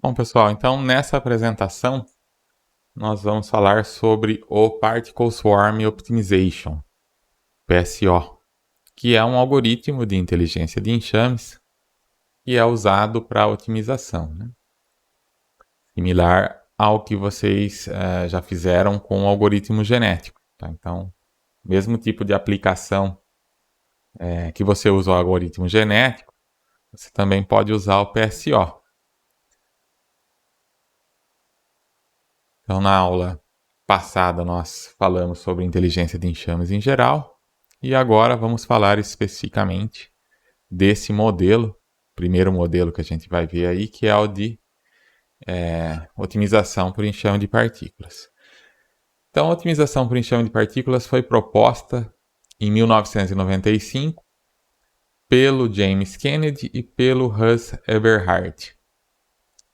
Bom, pessoal, então nessa apresentação nós vamos falar sobre o Particle Swarm Optimization, PSO, que é um algoritmo de inteligência de enxames que é usado para otimização, né? Similar ao que vocês já fizeram com o algoritmo genético. Tá? Então, mesmo tipo de aplicação que você usa o algoritmo genético, você também pode usar o PSO. Então, na aula passada, nós falamos sobre inteligência de enxames em geral, e agora vamos falar especificamente desse modelo, primeiro modelo que a gente vai ver aí, que é o de otimização por enxame de partículas. Então, a otimização por enxame de partículas foi proposta em 1995 pelo James Kennedy e pelo Russ Eberhard.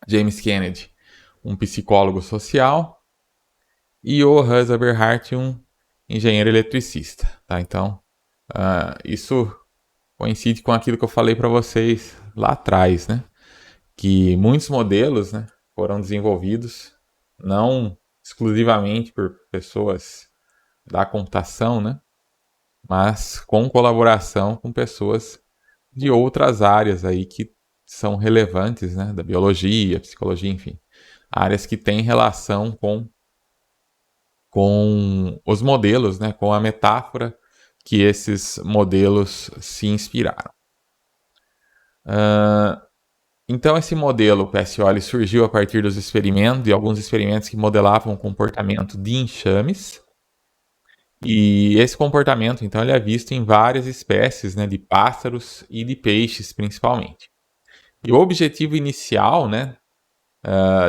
James Kennedy, um psicólogo social, e o Russ Eberhard, um engenheiro eletricista. Tá? Então, isso coincide com aquilo que eu falei para vocês lá atrás, né? Que muitos modelos, né, foram desenvolvidos não exclusivamente por pessoas da computação, né, mas com colaboração com pessoas de outras áreas aí que são relevantes, né, da biologia, psicologia, enfim, áreas que têm relação com os modelos, né, com a metáfora que esses modelos se inspiraram. Então esse modelo PSO surgiu a partir dos experimentos, de alguns experimentos que modelavam o comportamento de enxames. E esse comportamento, então, ele é visto em várias espécies, né, de pássaros e de peixes, principalmente. E o objetivo inicial, né,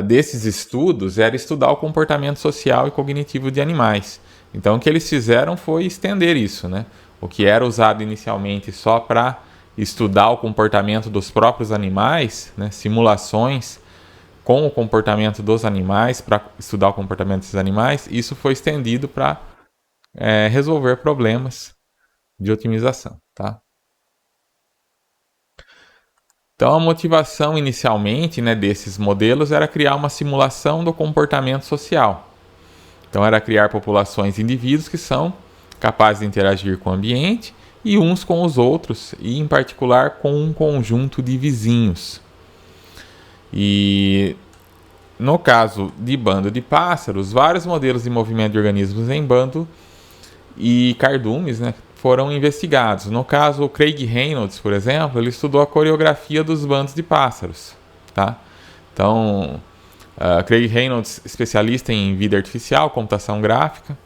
desses estudos era estudar o comportamento social e cognitivo de animais. Então o que eles fizeram foi estender isso, né? O que era usado inicialmente só para estudar o comportamento dos próprios animais, né? Simulações com o comportamento dos animais, para estudar o comportamento desses animais, isso foi estendido para resolver problemas de otimização. Tá? Então a motivação inicialmente, né, desses modelos era criar uma simulação do comportamento social. Então era criar populações de indivíduos que são capazes de interagir com o ambiente e uns com os outros, e em particular com um conjunto de vizinhos. E no caso de bando de pássaros, vários modelos de movimento de organismos em bando e cardumes, né, foram investigados. No caso, o Craig Reynolds, por exemplo, ele estudou a coreografia dos bandos de pássaros. Tá? Então, Craig Reynolds, especialista em vida artificial, computação gráfica,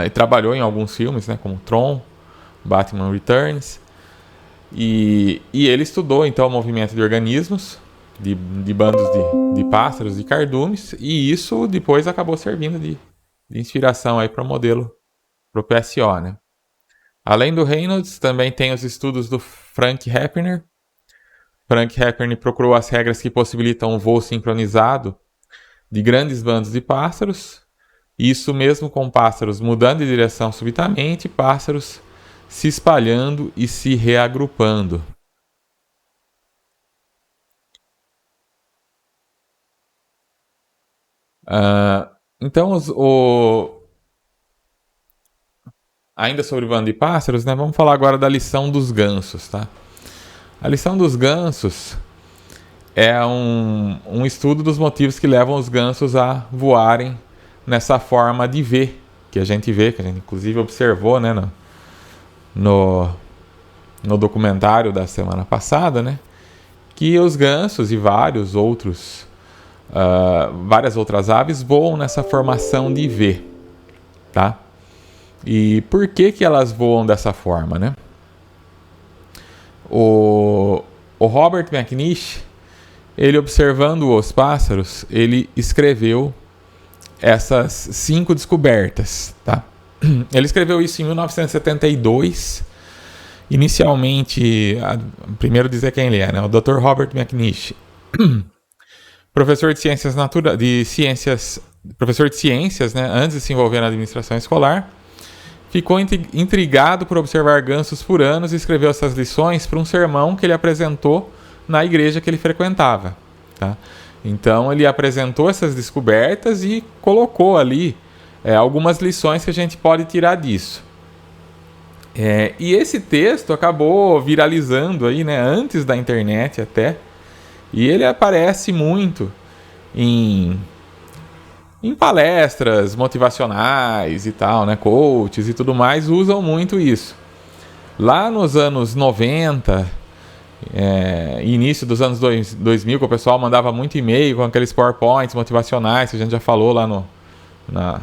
e trabalhou em alguns filmes, né, como Tron, Batman Returns, e ele estudou então o movimento de organismos, de bandos de pássaros e cardumes, e isso depois acabou servindo de inspiração aí para o modelo, para o PSO, né? Além do Reynolds, também tem os estudos do Frank Hepner. Frank Hepner procurou as regras que possibilitam o voo sincronizado de grandes bandos de pássaros, isso mesmo com pássaros mudando de direção subitamente, pássaros se espalhando e se reagrupando. Então, ainda sobre o bando de pássaros, né, vamos falar agora da lição dos gansos. Tá? A lição dos gansos é um estudo dos motivos que levam os gansos a voarem nessa forma de V, que a gente vê, que a gente inclusive observou, né, no documentário da semana passada, né, que os gansos e várias outras aves voam nessa formação de V. Tá? E por que elas voam dessa forma, né? O Robert McNish, ele observando os pássaros, ele escreveu essas 5 descobertas. Tá? Ele escreveu isso em 1972. Inicialmente, primeiro dizer quem ele é, né? O Dr. Robert McNish, professor de ciências, né? Antes de se envolver na administração escolar, ficou intrigado por observar gansos por anos e escreveu essas lições para um sermão que ele apresentou na igreja que ele frequentava. tá? Então ele apresentou essas descobertas e colocou ali algumas lições que a gente pode tirar disso. E esse texto acabou viralizando aí, né, antes da internet até, e ele aparece muito em palestras motivacionais e tal, né, coaches e tudo mais usam muito isso. Lá nos anos 90, início dos anos 2000, que o pessoal mandava muito e-mail com aqueles PowerPoints motivacionais que a gente já falou lá na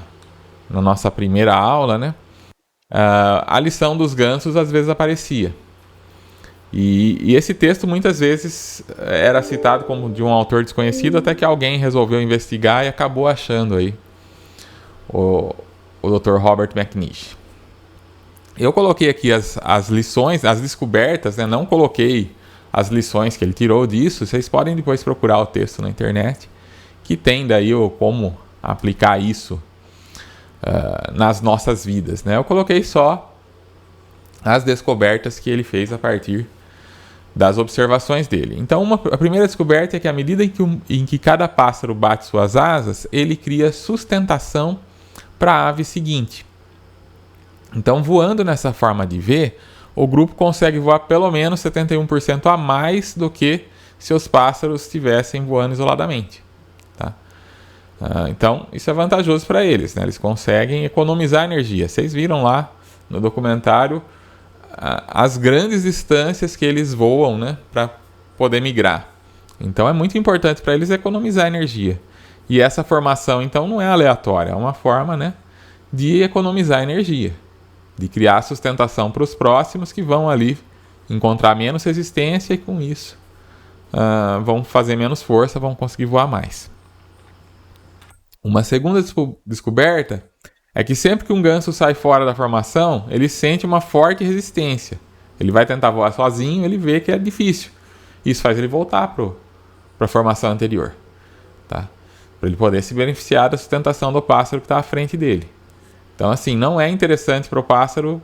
nossa primeira aula, né? A lição dos gansos às vezes aparecia. E esse texto muitas vezes era citado como de um autor desconhecido, até que alguém resolveu investigar e acabou achando aí o Dr. Robert McNish. Eu coloquei aqui as lições, as descobertas, né? Não coloquei as lições que ele tirou disso. Vocês podem depois procurar o texto na internet, que tem daí como aplicar isso nas nossas vidas, né? Eu coloquei só as descobertas que ele fez a partir das observações dele. Então, a primeira descoberta é que à medida em que cada pássaro bate suas asas, ele cria sustentação para a ave seguinte. Então, voando nessa forma de ver, o grupo consegue voar pelo menos 71% a mais do que se os pássaros estivessem voando isoladamente. Tá? Então, isso é vantajoso para eles, né? Eles conseguem economizar energia. Vocês viram lá no documentário as grandes distâncias que eles voam, né, para poder migrar. Então, é muito importante para eles economizar energia. E essa formação, então, não é aleatória. É uma forma, né, de economizar energia, de criar sustentação para os próximos que vão ali encontrar menos resistência e com isso vão fazer menos força, vão conseguir voar mais. Uma segunda descoberta é que sempre que um ganso sai fora da formação, ele sente uma forte resistência. Ele vai tentar voar sozinho, ele vê que é difícil. Isso faz ele voltar para a formação anterior, tá? Para ele poder se beneficiar da sustentação do pássaro que está à frente dele. Então, assim, não é interessante para o pássaro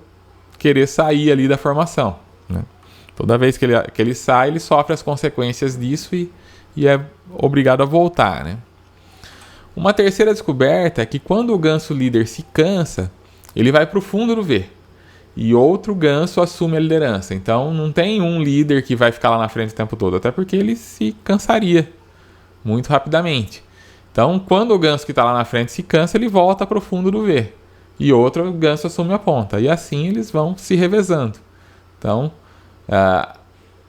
querer sair ali da formação, né? Toda vez que ele sai, ele sofre as consequências disso e é obrigado a voltar, né? Uma terceira descoberta é que quando o ganso líder se cansa, ele vai para o fundo do V e outro ganso assume a liderança. Então, não tem um líder que vai ficar lá na frente o tempo todo, até porque ele se cansaria muito rapidamente. Então, quando o ganso que está lá na frente se cansa, ele volta para o fundo do V e outro ganso assume a ponta. E assim eles vão se revezando. Então,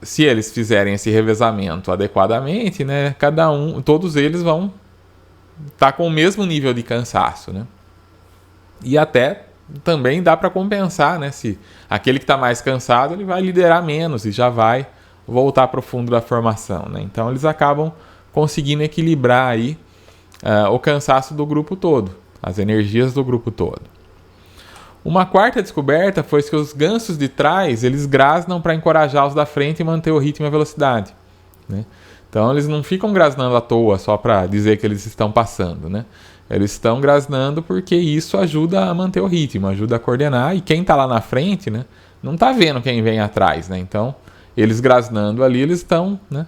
se eles fizerem esse revezamento adequadamente, né, todos eles vão estar com o mesmo nível de cansaço, né? E até também dá para compensar, né? Se aquele que está mais cansado, ele vai liderar menos e já vai voltar para o fundo da formação, né? Então eles acabam conseguindo equilibrar aí o cansaço do grupo todo, as energias do grupo todo. Uma quarta descoberta foi que os gansos de trás, eles grasnam para encorajar os da frente e manter o ritmo e a velocidade, né? Então eles não ficam grasnando à toa só para dizer que eles estão passando, né? Eles estão grasnando porque isso ajuda a manter o ritmo, ajuda a coordenar, e quem está lá na frente, né, não está vendo quem vem atrás, né? Então, eles grasnando ali, eles estão, né,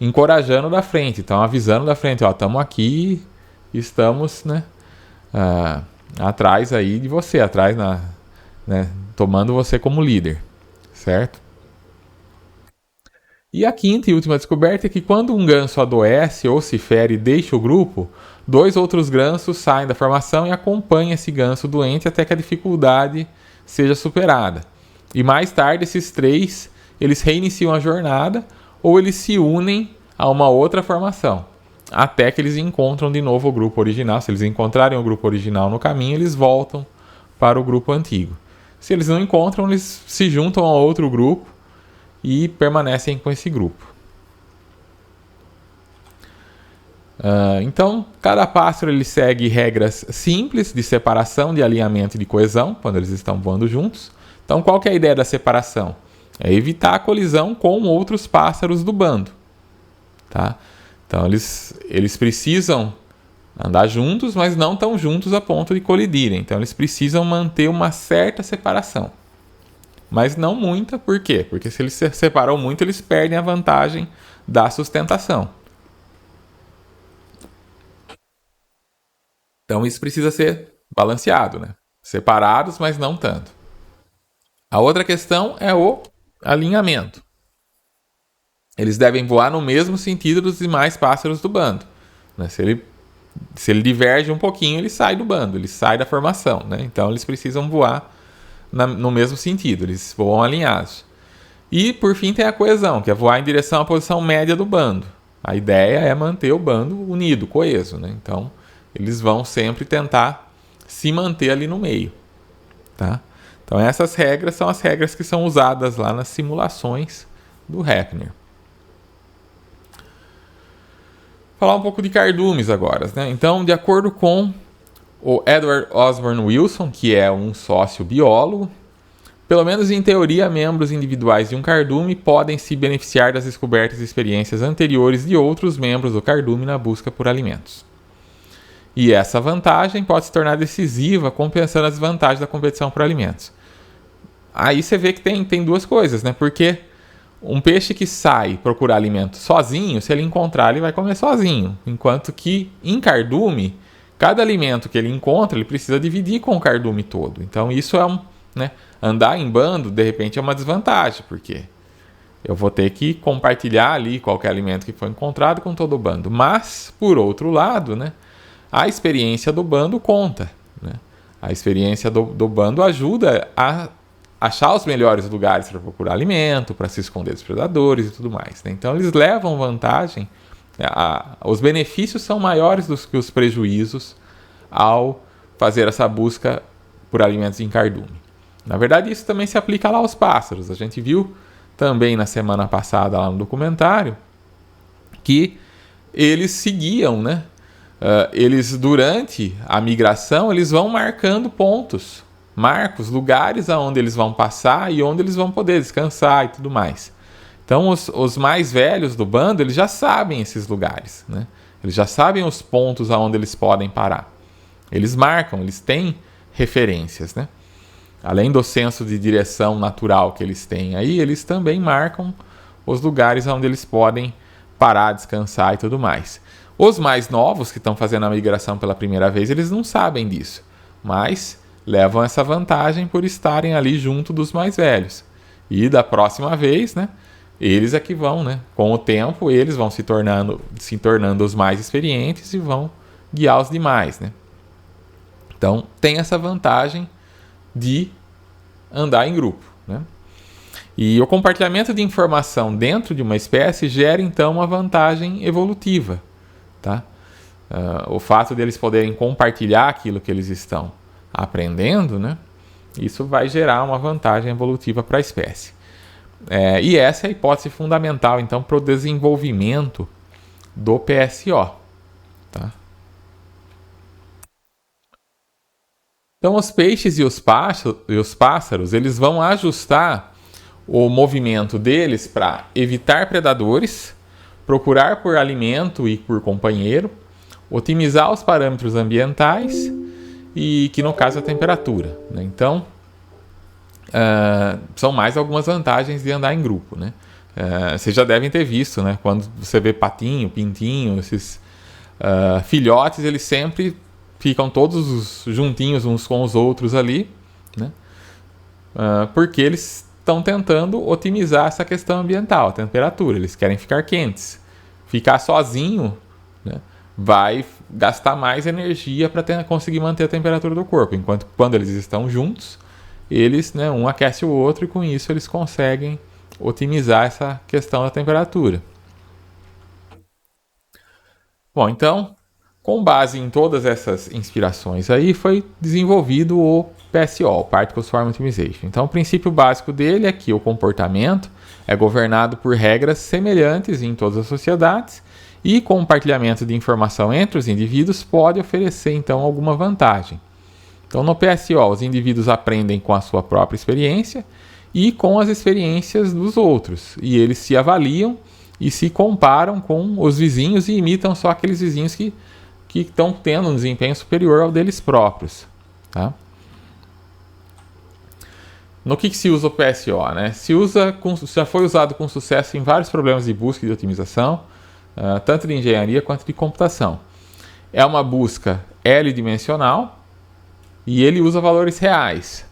encorajando da frente, estão avisando da frente, ó, estamos aqui, estamos, né, atrás aí de você, atrás né, tomando você como líder, certo? E a quinta e última descoberta é que quando um ganso adoece ou se fere e deixa o grupo, 2 outros gansos saem da formação e acompanham esse ganso doente até que a dificuldade seja superada. E mais tarde, esses 3, eles reiniciam a jornada ou eles se unem a uma outra formação, até que eles encontram de novo o grupo original. Se eles encontrarem o grupo original no caminho, eles voltam para o grupo antigo. Se eles não encontram, eles se juntam a outro grupo e permanecem com esse grupo. Então, cada pássaro ele segue regras simples de separação, de alinhamento e de coesão, quando eles estão voando juntos. Então, qual que é a ideia da separação? É evitar a colisão com outros pássaros do bando, tá? Então, eles precisam andar juntos, mas não tão juntos a ponto de colidirem. Então, eles precisam manter uma certa separação. Mas não muita, por quê? Porque se eles se separam muito, eles perdem a vantagem da sustentação. Então isso precisa ser balanceado, né? Separados, mas não tanto. A outra questão é o alinhamento. Eles devem voar no mesmo sentido dos demais pássaros do bando, né? Se ele diverge um pouquinho, ele sai do bando, ele sai da formação, né? Então eles precisam voar no mesmo sentido, eles voam alinhados. E por fim tem a coesão, que é voar em direção à posição média do bando. A ideia é manter o bando unido, coeso, né? Então eles vão sempre tentar se manter ali no meio, tá? Então essas regras são as regras que são usadas lá nas simulações do Rapner. Falar um pouco de cardumes agora, né? Então, de acordo com o Edward Osborne Wilson, que é um sócio biólogo, pelo menos em teoria, membros individuais de um cardume podem se beneficiar das descobertas e experiências anteriores de outros membros do cardume na busca por alimentos. E essa vantagem pode se tornar decisiva, compensando as desvantagens da competição por alimentos. Aí você vê que tem duas coisas, né? Porque um peixe que sai procurar alimento sozinho, se ele encontrar, ele vai comer sozinho. Enquanto que em cardume, cada alimento que ele encontra, ele precisa dividir com o cardume todo. Então isso é né? Andar em bando, de repente, é uma desvantagem, porque eu vou ter que compartilhar ali qualquer alimento que foi encontrado com todo o bando. Mas, por outro lado, né? A experiência do bando conta, né? A experiência do bando ajuda a achar os melhores lugares para procurar alimento, para se esconder dos predadores e tudo mais, né? Então eles levam vantagem, os benefícios são maiores do que os prejuízos ao fazer essa busca por alimentos em cardume. Na verdade, isso também se aplica lá aos pássaros. A gente viu também na semana passada lá no documentário que eles seguiam, né? Eles, durante a migração, eles vão marcando pontos, marcos, lugares aonde eles vão passar e onde eles vão poder descansar e tudo mais. Então os mais velhos do bando, eles já sabem esses lugares, né? Eles já sabem os pontos aonde eles podem parar. Eles marcam, eles têm referências, né? Além do senso de direção natural que eles têm aí, eles também marcam os lugares onde eles podem parar, descansar e tudo mais. Os mais novos que estão fazendo a migração pela primeira vez, eles não sabem disso, mas levam essa vantagem por estarem ali junto dos mais velhos. E da próxima vez, né, eles é que vão, né, com o tempo, eles vão se tornando os mais experientes e vão guiar os demais, né? Então, tem essa vantagem de andar em grupo, né? E o compartilhamento de informação dentro de uma espécie gera, então, uma vantagem evolutiva, tá? O fato deles poderem compartilhar aquilo que eles estão aprendendo, né? Isso vai gerar uma vantagem evolutiva para a espécie. E essa é a hipótese fundamental, então, para o desenvolvimento do PSO. Tá? Então, os peixes e os pássaros, eles vão ajustar o movimento deles para evitar predadores, procurar por alimento e por companheiro, otimizar os parâmetros ambientais e que no caso é a temperatura, né? Então são mais algumas vantagens de andar em grupo, né? Vocês já devem ter visto, né? Quando você vê patinho, pintinho, esses filhotes, eles sempre ficam todos juntinhos uns com os outros ali, né? Porque eles estão tentando otimizar essa questão ambiental, a temperatura, eles querem ficar quentes. Ficar sozinho, né, vai gastar mais energia para conseguir manter a temperatura do corpo, enquanto quando eles estão juntos, eles, né, um aquece o outro e com isso eles conseguem otimizar essa questão da temperatura. Bom, então, com base em todas essas inspirações aí, foi desenvolvido o PSO, o Particle Swarm Optimization. Então, o princípio básico dele é que o comportamento é governado por regras semelhantes em todas as sociedades e compartilhamento de informação entre os indivíduos pode oferecer, então, alguma vantagem. Então, no PSO, os indivíduos aprendem com a sua própria experiência e com as experiências dos outros, e eles se avaliam e se comparam com os vizinhos e imitam só aqueles vizinhos que estão tendo um desempenho superior ao deles próprios. Tá? No que se usa o PSO? Né? Já foi usado com sucesso em vários problemas de busca e de otimização, tanto de engenharia quanto de computação. É uma busca L-dimensional e ele usa valores reais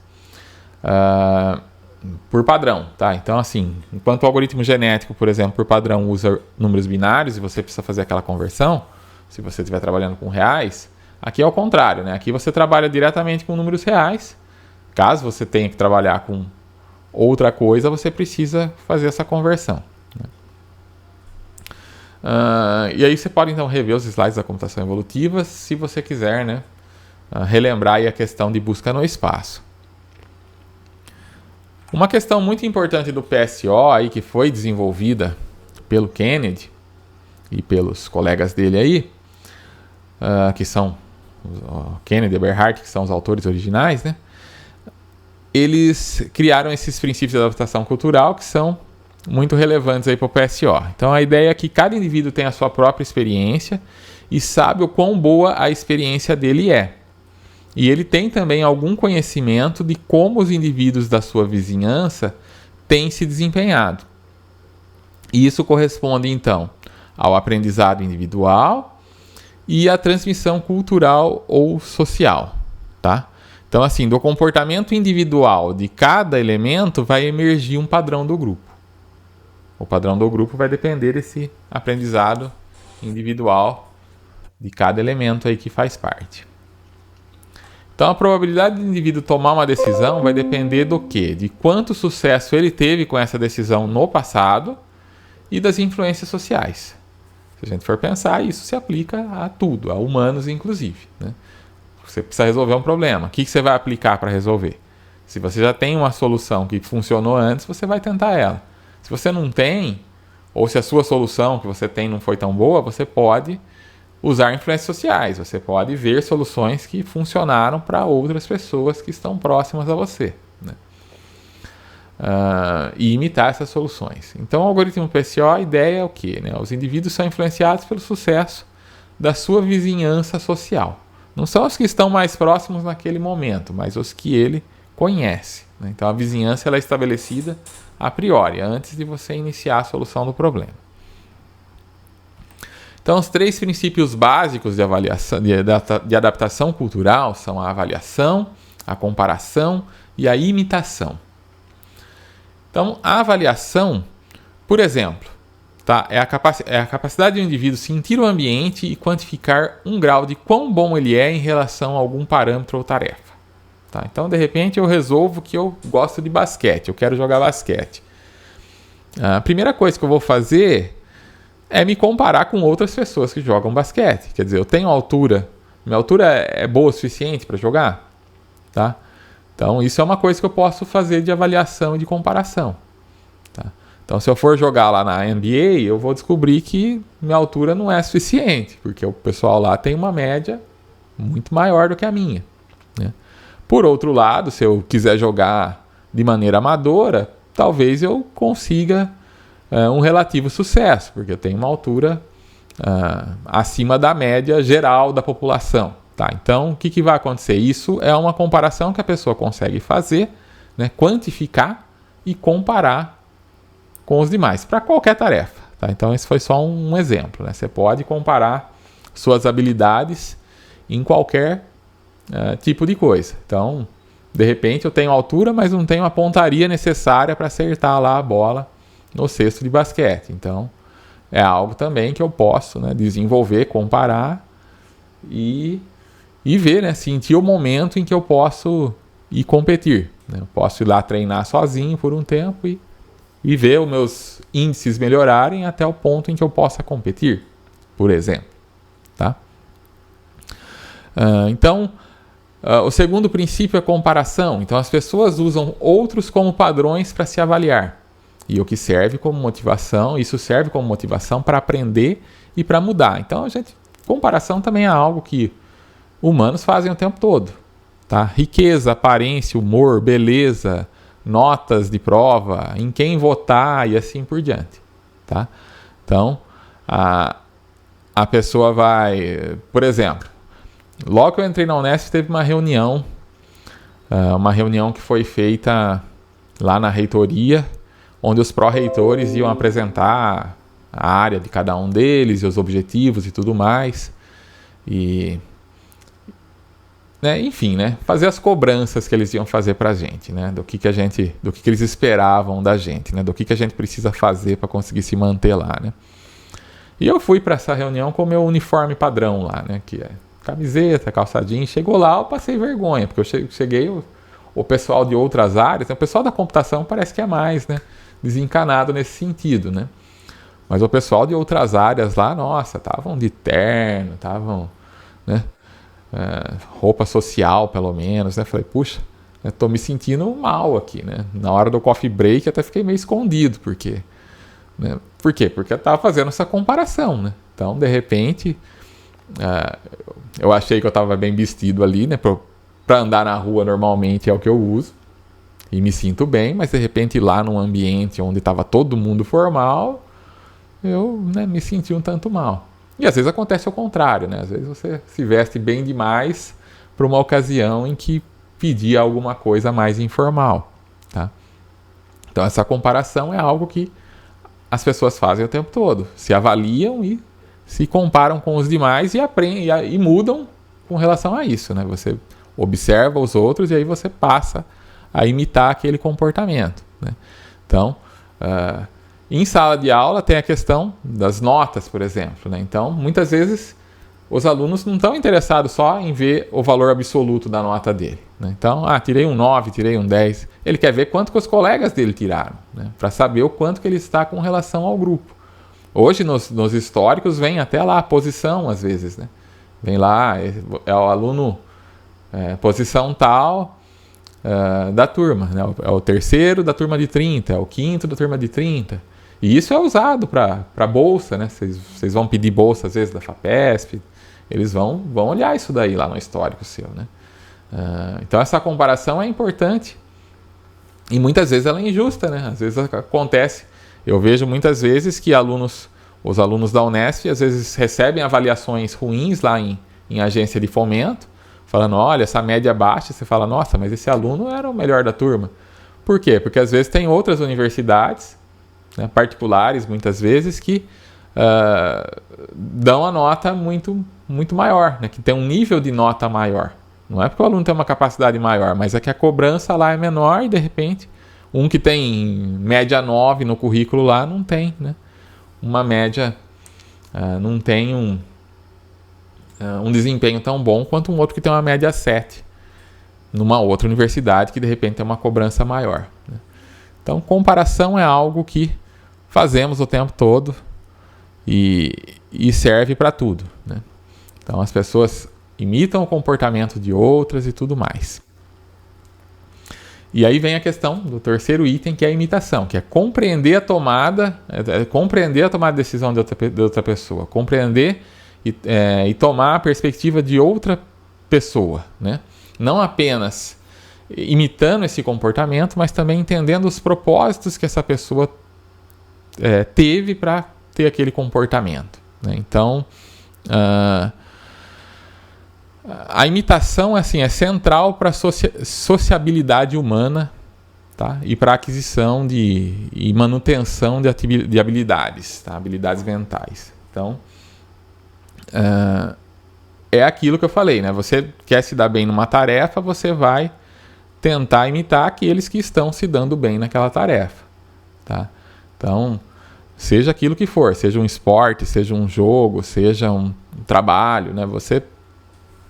por padrão, tá? Então, assim, enquanto o algoritmo genético, por exemplo, por padrão usa números binários e você precisa fazer aquela conversão, se você estiver trabalhando com reais, aqui é o contrário, né? Aqui você trabalha diretamente com números reais. Caso você tenha que trabalhar com outra coisa, você precisa fazer essa conversão. E aí você pode então rever os slides da computação evolutiva, se você quiser, né? Relembrar aí a questão de busca no espaço. Uma questão muito importante do PSO aí, que foi desenvolvida pelo Kennedy e pelos colegas dele aí, que são Kennedy e Eberhard, que são os autores originais, né? Eles criaram esses princípios de adaptação cultural que são muito relevantes aí para o PSO. Então a ideia é que cada indivíduo tem a sua própria experiência e sabe o quão boa a experiência dele é. E ele tem também algum conhecimento de como os indivíduos da sua vizinhança têm se desempenhado. E isso corresponde, então, ao aprendizado individual e à transmissão cultural ou social, tá? Então, assim, do comportamento individual de cada elemento vai emergir um padrão do grupo. O padrão do grupo vai depender desse aprendizado individual de cada elemento aí que faz parte. Então, a probabilidade do indivíduo tomar uma decisão vai depender do quê? De quanto sucesso ele teve com essa decisão no passado e das influências sociais. Se a gente for pensar, isso se aplica a tudo, a humanos inclusive, né? Você precisa resolver um problema. O que você vai aplicar para resolver? Se você já tem uma solução que funcionou antes, você vai tentar ela. Se você não tem, ou se a sua solução que você tem não foi tão boa, você pode usar influências sociais. Você pode ver soluções que funcionaram para outras pessoas que estão próximas a você, né? E imitar essas soluções. Então, o algoritmo PSO, a ideia é o quê, né? Os indivíduos são influenciados pelo sucesso da sua vizinhança social. Não são os que estão mais próximos naquele momento, mas os que ele conhece, né? Então, a vizinhança ela é estabelecida a priori, antes de você iniciar a solução do problema. Então, os 3 princípios básicos de avaliação, de adaptação cultural são a avaliação, a comparação e a imitação. Então, a avaliação, por exemplo, tá, é a capacidade do indivíduo sentir o ambiente e quantificar um grau de quão bom ele é em relação a algum parâmetro ou tarefa. Tá? Então, de repente, eu resolvo que eu gosto de basquete, eu quero jogar basquete. A primeira coisa que eu vou fazer é me comparar com outras pessoas que jogam basquete. Quer dizer, eu tenho altura, minha altura é boa o suficiente para jogar, tá? Então, isso é uma coisa que eu posso fazer de avaliação e de comparação, tá? Então, se eu for jogar lá na NBA, eu vou descobrir que minha altura não é suficiente, porque o pessoal lá tem uma média muito maior do que a minha, né? Por outro lado, se eu quiser jogar de maneira amadora, talvez eu consiga um relativo sucesso, porque eu tenho uma altura acima da média geral da população. Tá? Então, o que vai acontecer? Isso é uma comparação que a pessoa consegue fazer, né? Quantificar e comparar com os demais, para qualquer tarefa. Tá? Então, esse foi só um exemplo, né? Você pode comparar suas habilidades em qualquer tipo de coisa. Então, de repente, eu tenho altura, mas não tenho a pontaria necessária para acertar lá a bola no cesto de basquete. Então, é algo também que eu posso, né, desenvolver, comparar e ver, né, sentir o momento em que eu posso ir competir, né? Eu posso ir lá treinar sozinho por um tempo e ver os meus índices melhorarem até o ponto em que eu possa competir, por exemplo. Tá? Então, o segundo princípio é comparação. Então, as pessoas usam outros como padrões para se avaliar. E o que serve como motivação, isso serve como motivação para aprender e para mudar. Então, comparação também é algo que humanos fazem o tempo todo. Tá? Riqueza, aparência, humor, beleza, notas de prova, em quem votar e assim por diante. Tá? Então, a pessoa vai... Por exemplo, logo que eu entrei na Unesp, teve uma reunião que foi feita lá na reitoria, onde os pró-reitores iam apresentar a área de cada um deles e os objetivos e tudo mais. E né, enfim, né, fazer as cobranças que eles iam fazer pra gente, né, do que eles esperavam da gente, né, do que a gente precisa fazer para conseguir se manter lá, né. E eu fui para essa reunião com o meu uniforme padrão lá, né, que é camiseta, calça jeans. Chegou lá, eu passei vergonha, porque eu cheguei, o pessoal de outras áreas, né, o pessoal da computação parece que é mais, né, desencanado nesse sentido, né. Mas o pessoal de outras áreas lá, nossa, estavam de terno, estavam, né, roupa social, pelo menos, né? Falei, puxa, eu tô me sentindo mal aqui, né? Na hora do coffee break até fiquei meio escondido, porque... Né? Por quê? Porque eu tava fazendo essa comparação, né? Então, de repente, eu achei que eu tava bem vestido ali, né? Pra andar na rua normalmente é o que eu uso. E me sinto bem, mas de repente lá num ambiente onde tava todo mundo formal, eu, né, me senti um tanto mal. E às vezes acontece o contrário, né? Às vezes você se veste bem demais para uma ocasião em que pedia alguma coisa mais informal, tá? Então essa comparação é algo que as pessoas fazem o tempo todo. Se avaliam e se comparam com os demais e aprendem e mudam com relação a isso, né? Você observa os outros e aí você passa a imitar aquele comportamento, né? Então, em sala de aula tem a questão das notas, por exemplo, né? Então, muitas vezes os alunos não estão interessados só em ver o valor absoluto da nota dele, né? Então, tirei um 9, tirei um 10. Ele quer ver quanto que os colegas dele tiraram, né? Para saber o quanto que ele está com relação ao grupo. Hoje, nos históricos, vem até lá a posição, às vezes, né? Vem lá, é o aluno posição tal da turma, né? É o terceiro da turma de 30, é o quinto da turma de 30. E isso é usado para bolsa, né? Vocês vão pedir bolsa, às vezes, da FAPESP. Eles vão olhar isso daí lá no histórico seu, né? Então, essa comparação é importante. E muitas vezes ela é injusta, né? Às vezes acontece. Eu vejo muitas vezes que os alunos da Unesp, às vezes recebem avaliações ruins lá em agência de fomento, falando, olha, essa média baixa. Você fala, nossa, mas esse aluno era o melhor da turma. Por quê? Porque às vezes tem outras universidades, né, particulares, muitas vezes, que dão a nota muito, muito maior, né, que tem um nível de nota maior. Não é porque o aluno tem uma capacidade maior, mas é que a cobrança lá é menor e, de repente, um que tem média 9 no currículo lá não tem, né, uma média, não tem um desempenho tão bom quanto um outro que tem uma média 7 numa outra universidade que, de repente, tem uma cobrança maior, né. Então, comparação é algo que fazemos o tempo todo e serve para tudo, né? Então, as pessoas imitam o comportamento de outras e tudo mais. E aí vem a questão do terceiro item, que é a imitação, que é compreender a tomada de decisão de outra pessoa, compreender e tomar a perspectiva de outra pessoa, né? Não apenas imitando esse comportamento, mas também entendendo os propósitos que essa pessoa teve para ter aquele comportamento, né? Então, a imitação assim, é central para a sociabilidade humana, tá? E para a aquisição e manutenção de habilidades, tá? Habilidades mentais. Então, é aquilo que eu falei, né? Você quer se dar bem numa tarefa, você vai tentar imitar aqueles que estão se dando bem naquela tarefa, tá? Então, seja aquilo que for, seja um esporte, seja um jogo, seja um trabalho, né? Você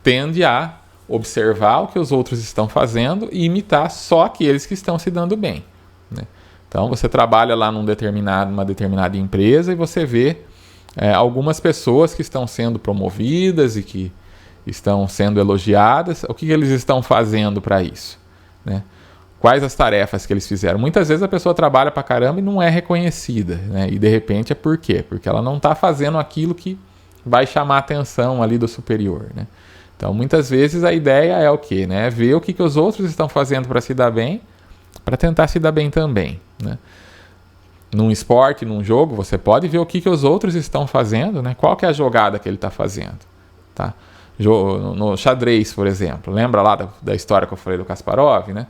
tende a observar o que os outros estão fazendo e imitar só aqueles que estão se dando bem, né? Então, você trabalha lá numa determinada empresa e você vê algumas pessoas que estão sendo promovidas e que estão sendo elogiadas. O que eles estão fazendo para isso, né? Quais as tarefas que eles fizeram? Muitas vezes a pessoa trabalha pra caramba e não é reconhecida, né? E de repente é por quê? Porque ela não está fazendo aquilo que vai chamar a atenção ali do superior, né? Então, muitas vezes a ideia é o quê, né? Ver o que os outros estão fazendo para se dar bem, para tentar se dar bem também, né? Num esporte, num jogo, você pode ver o que os outros estão fazendo, né? Qual que é a jogada que ele está fazendo, tá? No xadrez, por exemplo. Lembra lá da história que eu falei do Kasparov, né?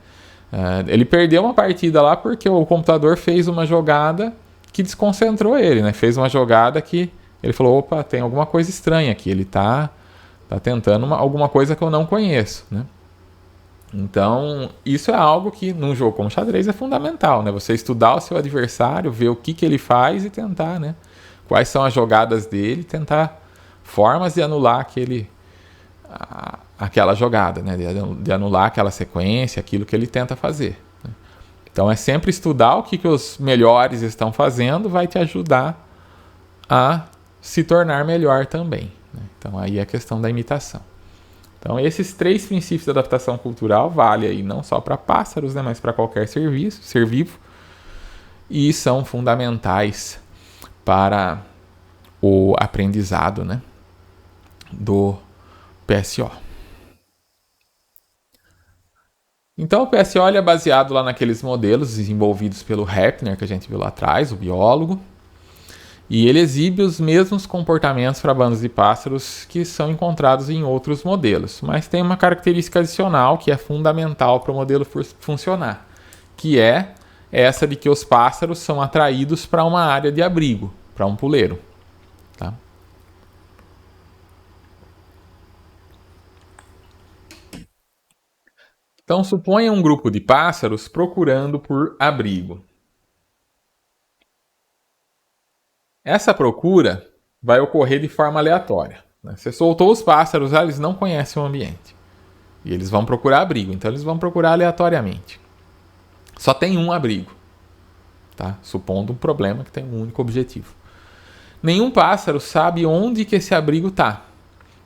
Ele perdeu uma partida lá porque o computador fez uma jogada que desconcentrou ele, né? Fez uma jogada que ele falou, opa, tem alguma coisa estranha aqui. Ele tá Tá tentando alguma coisa que eu não conheço, né? Então, isso é algo que num jogo como xadrez é fundamental, né? Você estudar o seu adversário, ver o que ele faz e tentar, né? Quais são as jogadas dele, tentar formas de anular aquela jogada, né? De anular aquela sequência, aquilo que ele tenta fazer. Né? Então, é sempre estudar o que os melhores estão fazendo, vai te ajudar a se tornar melhor também. Né? Então, aí é a questão da imitação. Então, esses 3 princípios da adaptação cultural valem aí não só para pássaros, né, mas para qualquer ser vivo, e são fundamentais para o aprendizado, né, do PSO. Então, o PSO é baseado lá naqueles modelos desenvolvidos pelo Heppner, que a gente viu lá atrás, o biólogo, e ele exibe os mesmos comportamentos para bandos de pássaros que são encontrados em outros modelos, mas tem uma característica adicional que é fundamental para o modelo funcionar, que é essa de que os pássaros são atraídos para uma área de abrigo, para um puleiro. Tá? Então, suponha um grupo de pássaros procurando por abrigo. Essa procura vai ocorrer de forma aleatória. Né? Você soltou os pássaros, eles não conhecem o ambiente. E eles vão procurar abrigo, então eles vão procurar aleatoriamente. Só tem um abrigo, tá? Supondo um problema que tem um único objetivo. Nenhum pássaro sabe onde que esse abrigo está,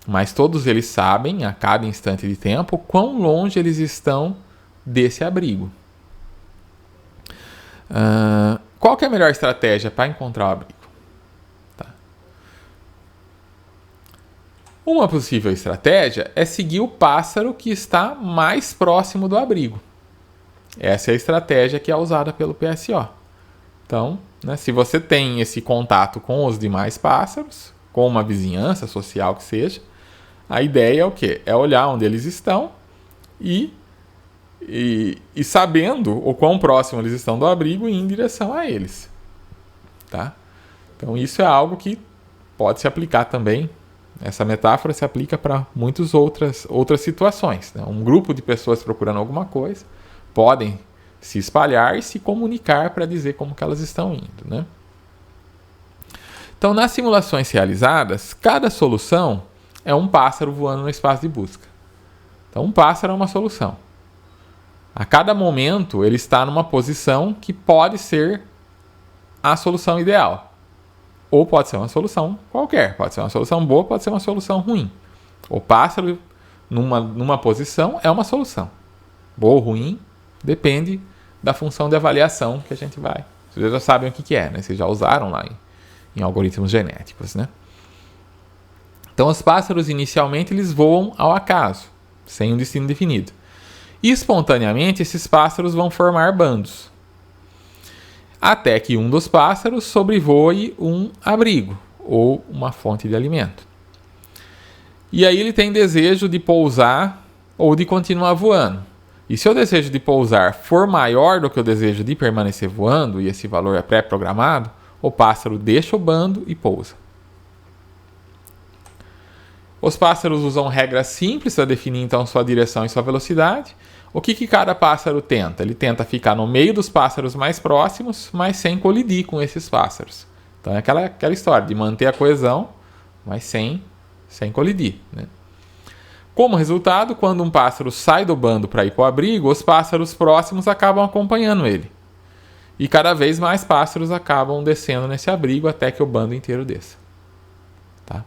mas todos eles sabem, a cada instante de tempo, quão longe eles estão desse abrigo. Qual que é a melhor estratégia para encontrar o abrigo? Tá. Uma possível estratégia é seguir o pássaro que está mais próximo do abrigo. Essa é a estratégia que é usada pelo PSO. Então, né, se você tem esse contato com os demais pássaros, com uma vizinhança social que seja, a ideia é o quê? É olhar onde eles estão e sabendo o quão próximo eles estão do abrigo, ir em direção a eles. Tá? Então, isso é algo que pode se aplicar também. Essa metáfora se aplica para muitas outras situações. Né? Um grupo de pessoas procurando alguma coisa podem se espalhar e se comunicar para dizer como que elas estão indo. Né? Então, nas simulações realizadas, cada solução é um pássaro voando no espaço de busca. Então, um pássaro é uma solução. A cada momento, ele está numa posição que pode ser a solução ideal. Ou pode ser uma solução qualquer. Pode ser uma solução boa, pode ser uma solução ruim. O pássaro, numa posição, é uma solução. Boa ou ruim, depende da função de avaliação que a gente vai. Vocês já sabem o que é, né? Vocês já usaram lá em algoritmos genéticos, né? Então, os pássaros, inicialmente, eles voam ao acaso, sem um destino definido. E, espontaneamente, esses pássaros vão formar bandos. Até que um dos pássaros sobrevoe um abrigo, ou uma fonte de alimento. E aí ele tem desejo de pousar ou de continuar voando. E se o desejo de pousar for maior do que o desejo de permanecer voando, e esse valor é pré-programado, o pássaro deixa o bando e pousa. Os pássaros usam regras simples para definir então sua direção e sua velocidade. O que cada pássaro tenta? Ele tenta ficar no meio dos pássaros mais próximos, mas sem colidir com esses pássaros. Então é aquela história de manter a coesão, mas sem colidir. Né? Como resultado, quando um pássaro sai do bando para ir para o abrigo, os pássaros próximos acabam acompanhando ele. E cada vez mais pássaros acabam descendo nesse abrigo até que o bando inteiro desça. Tá?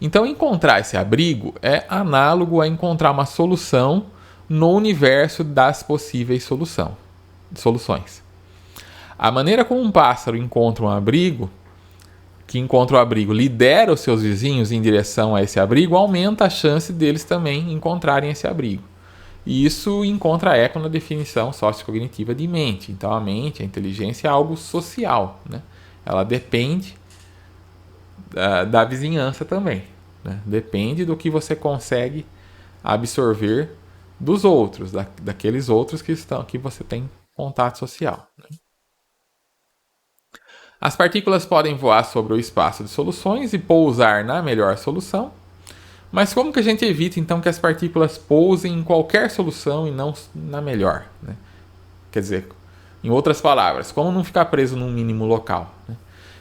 Então, encontrar esse abrigo é análogo a encontrar uma solução no universo das possíveis soluções. A maneira como um pássaro encontra um abrigo, que encontra o abrigo, lidera os seus vizinhos em direção a esse abrigo, aumenta a chance deles também encontrarem esse abrigo. E isso encontra eco na definição sociocognitiva de mente. Então, a mente, a inteligência é algo social. Né? Ela depende da vizinhança também. Né? Depende do que você consegue absorver dos outros, daqueles outros que você tem contato social. Né? As partículas podem voar sobre o espaço de soluções e pousar na melhor solução. Mas como que a gente evita, então, que as partículas pousem em qualquer solução e não na melhor? Né? Quer dizer, em outras palavras, como não ficar preso num mínimo local? Né?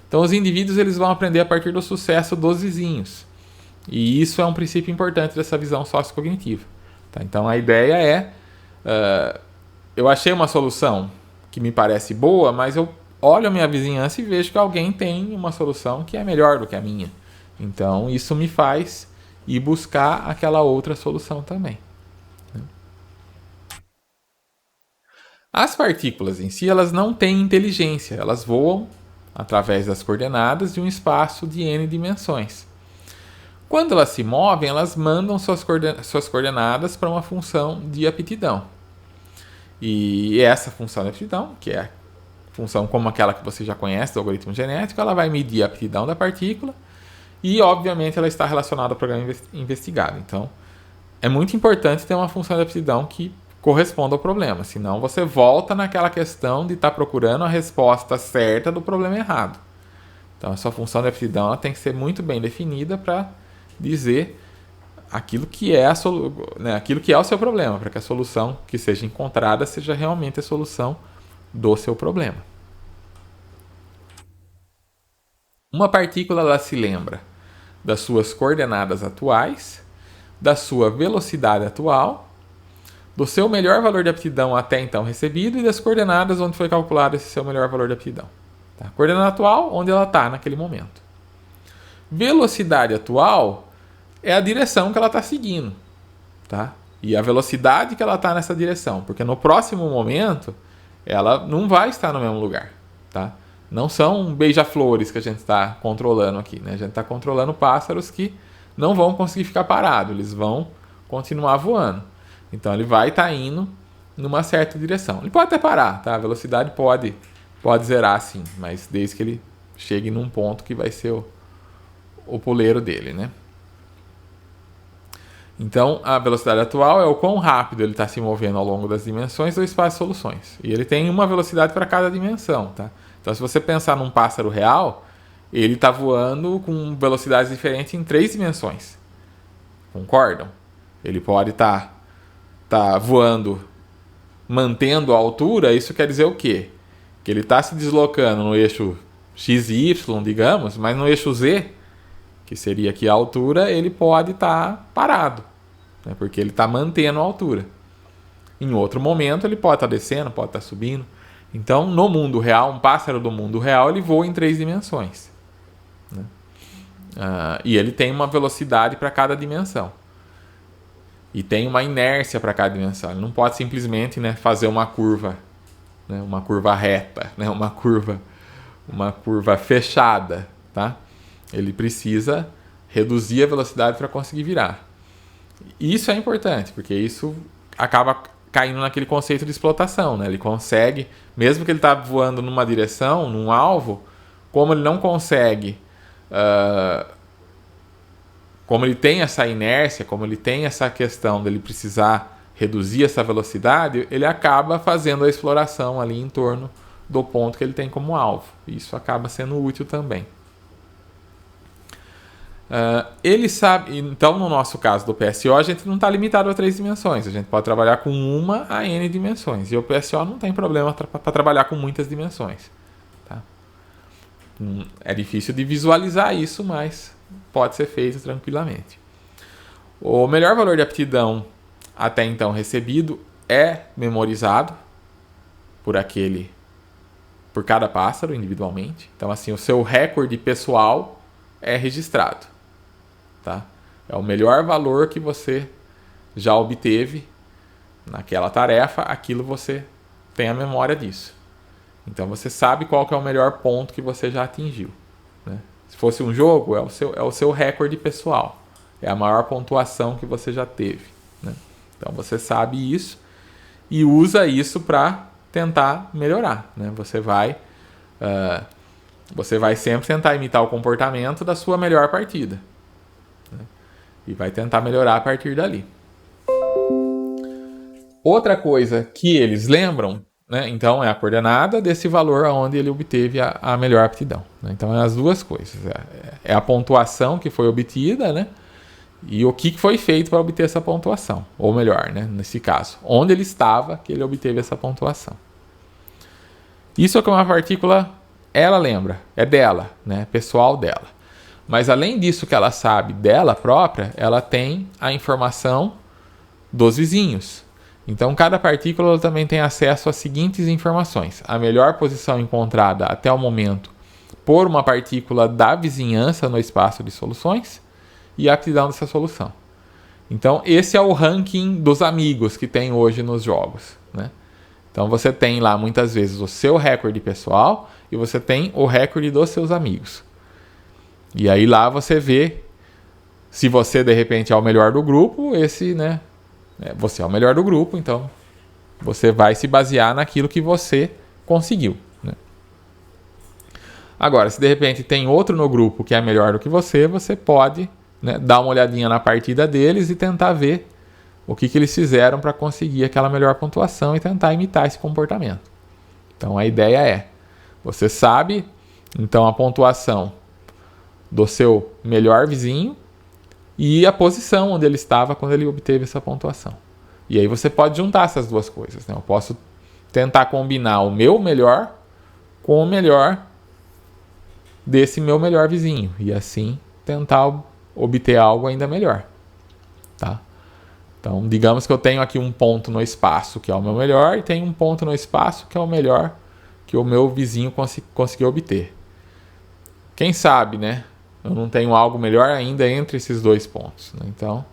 Então, os indivíduos eles vão aprender a partir do sucesso dos vizinhos. E isso é um princípio importante dessa visão sociocognitiva. Tá? Então, a ideia é... eu achei uma solução que me parece boa, mas eu olho a minha vizinhança e vejo que alguém tem uma solução que é melhor do que a minha. Então, isso me faz ir buscar aquela outra solução também. As partículas em si, elas não têm inteligência, elas voam através das coordenadas de um espaço de n dimensões. Quando elas se movem, elas mandam suas coordenadas para uma função de aptidão. E essa função de aptidão, que é a função como aquela que você já conhece do algoritmo genético, ela vai medir a aptidão da partícula e, obviamente, ela está relacionada ao programa investigado. Então, é muito importante ter uma função de aptidão que corresponda ao problema, senão você volta naquela questão de estar procurando a resposta certa do problema errado. Então, a sua função de aptidão ela tem que ser muito bem definida para dizer aquilo que é aquilo que é o seu problema, para que a solução que seja encontrada seja realmente a solução do seu problema. Uma partícula ela se lembra das suas coordenadas atuais, da sua velocidade atual, do seu melhor valor de aptidão até então recebido e das coordenadas onde foi calculado esse seu melhor valor de aptidão. Tá? Coordenada atual, onde ela está naquele momento. Velocidade atual é a direção que ela está seguindo. Tá? E a velocidade que ela está nessa direção. Porque no próximo momento, ela não vai estar no mesmo lugar. Tá? Não são beija-flores que a gente está controlando aqui. Né? A gente está controlando pássaros que não vão conseguir ficar parados. Eles vão continuar voando. Então ele vai estar indo numa certa direção. Ele pode até parar, tá? A velocidade pode zerar sim, mas desde que ele chegue num ponto que vai ser o puleiro dele, né? Então a velocidade atual é o quão rápido ele está se movendo ao longo das dimensões do espaço de soluções. E ele tem uma velocidade para cada dimensão, tá? Então se você pensar num pássaro real, ele está voando com velocidades diferentes em 3 dimensões. Concordam? Ele pode estar voando mantendo a altura, isso quer dizer o quê? Que ele está se deslocando no eixo x e y, digamos, mas no eixo z, que seria aqui a altura, ele pode estar parado, né? Porque ele está mantendo a altura. Em outro momento, ele pode estar descendo, pode estar subindo. Então, no mundo real, um pássaro do mundo real, ele voa em 3 dimensões. Né? E ele tem uma velocidade para cada dimensão. E tem uma inércia para cada dimensão. Ele não pode simplesmente, né, fazer uma curva, né, uma curva reta, né, uma curva fechada. Tá? Ele precisa reduzir a velocidade para conseguir virar. E isso é importante, porque isso acaba caindo naquele conceito de explotação. Né? Ele consegue, mesmo que ele está voando numa direção, num alvo, como ele não consegue... como ele tem essa inércia, como ele tem essa questão dele precisar reduzir essa velocidade, ele acaba fazendo a exploração ali em torno do ponto que ele tem como alvo. Isso acaba sendo útil também. Ele sabe, então no nosso caso do PSO, a gente não está limitado a 3 dimensões, a gente pode trabalhar com 1 a n dimensões, e o PSO não tem problema para trabalhar com muitas dimensões. Tá? É difícil de visualizar isso, mas pode ser feito tranquilamente. O melhor valor de aptidão até então recebido é memorizado por cada pássaro individualmente. Então, assim, o seu recorde pessoal é registrado. Tá? É o melhor valor que você já obteve naquela tarefa, aquilo você tem a memória disso. Então, você sabe qual que é o melhor ponto que você já atingiu. Né? Se fosse um jogo, é o seu recorde pessoal. É a maior pontuação que você já teve. Né? Então você sabe isso e usa isso para tentar melhorar. Né? Você vai sempre tentar imitar o comportamento da sua melhor partida. Né? E vai tentar melhorar a partir dali. Outra coisa que eles lembram né? Então é a coordenada desse valor onde ele obteve a melhor aptidão, né? Então é as duas coisas. É a pontuação que foi obtida, né? E o que foi feito para obter essa pontuação. Ou melhor, né? Nesse caso, onde ele estava que ele obteve essa pontuação. Isso é que uma partícula, ela lembra, é dela, né? Pessoal dela. Mas além disso que ela sabe dela própria, ela tem a informação dos vizinhos. Então, cada partícula também tem acesso às seguintes informações: a melhor posição encontrada até o momento por uma partícula da vizinhança no espaço de soluções e a aptidão dessa solução. Então, esse é o ranking dos amigos que tem hoje nos jogos, né? Então, você tem lá muitas vezes o seu recorde pessoal e você tem o recorde dos seus amigos. E aí lá você vê se você de repente é o melhor do grupo, né? Você é o melhor do grupo, então você vai se basear naquilo que você conseguiu, né? Agora, se de repente tem outro no grupo que é melhor do que você pode, né, dar uma olhadinha na partida deles e tentar ver o que eles fizeram para conseguir aquela melhor pontuação e tentar imitar esse comportamento. Então a ideia é, você sabe então a pontuação do seu melhor vizinho e a posição onde ele estava quando ele obteve essa pontuação. E aí você pode juntar essas duas coisas, né? Eu posso tentar combinar o meu melhor com o melhor desse meu melhor vizinho e assim tentar obter algo ainda melhor, tá? Então, digamos que eu tenho aqui um ponto no espaço que é o meu melhor e tenho um ponto no espaço que é o melhor que o meu vizinho conseguiu obter. Quem sabe, né? Eu não tenho algo melhor ainda entre esses dois pontos, né? Então,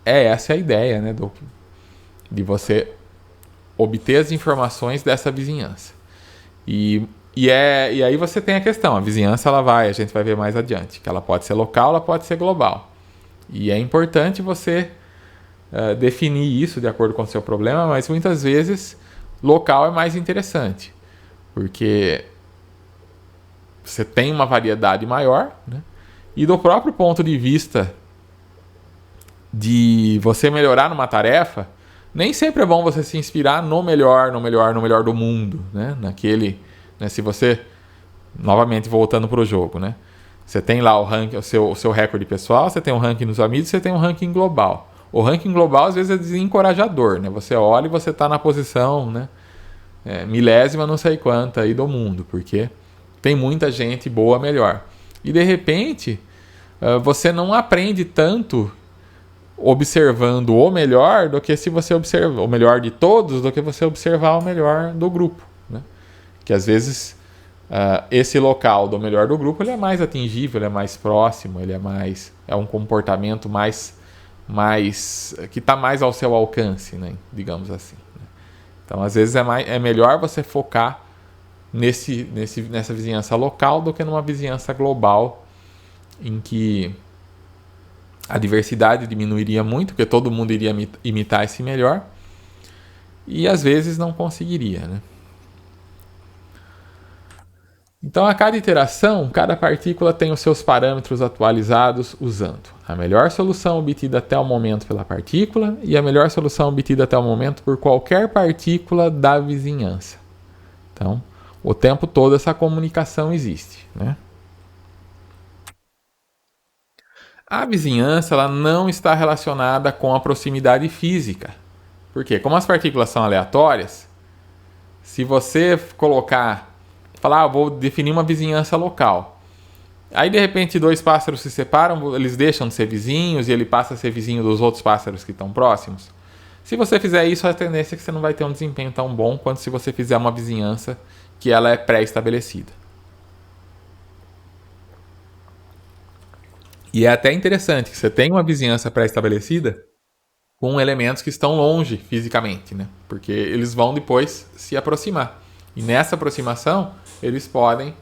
essa é a ideia, né? De você obter as informações dessa vizinhança. E aí você tem a questão, a vizinhança a gente vai ver mais adiante, que ela pode ser local, ela pode ser global. E é importante você definir isso de acordo com o seu problema, mas muitas vezes local é mais interessante, porque você tem uma variedade maior, né? E do próprio ponto de vista de você melhorar numa tarefa, nem sempre é bom você se inspirar no melhor do mundo, né? Né? Se você, novamente voltando para o jogo, né? Você tem lá o ranking, o seu recorde pessoal, você tem um ranking nos amigos, você tem um ranking global. O ranking global às vezes é desencorajador, né? Você olha e você está na posição, né? Milésima não sei quanta aí do mundo, porque tem muita gente boa melhor. E de repente, você não aprende tanto observando o melhor do que se você observa o melhor de todos, do que você observar o melhor do grupo, né? Que às vezes esse local do melhor do grupo ele é mais atingível, ele é mais próximo, ele é um comportamento mais que está mais ao seu alcance, né? Digamos assim, né? Então às vezes é melhor você focar nessa vizinhança local do que numa vizinhança global em que a diversidade diminuiria muito, porque todo mundo iria imitar esse melhor e às vezes não conseguiria, né? Então, a cada iteração, cada partícula tem os seus parâmetros atualizados usando a melhor solução obtida até o momento pela partícula e a melhor solução obtida até o momento por qualquer partícula da vizinhança. Então, o tempo todo essa comunicação existe, né? A vizinhança ela não está relacionada com a proximidade física. Por quê? Como as partículas são aleatórias, se você falar, vou definir uma vizinhança local. Aí, de repente, dois pássaros se separam, eles deixam de ser vizinhos e ele passa a ser vizinho dos outros pássaros que estão próximos. Se você fizer isso, a tendência é que você não vai ter um desempenho tão bom quanto se você fizer uma vizinhança que ela é pré-estabelecida. E é até interessante que você tem uma vizinhança pré-estabelecida com elementos que estão longe fisicamente, né? Porque eles vão depois se aproximar. E nessa aproximação, eles podem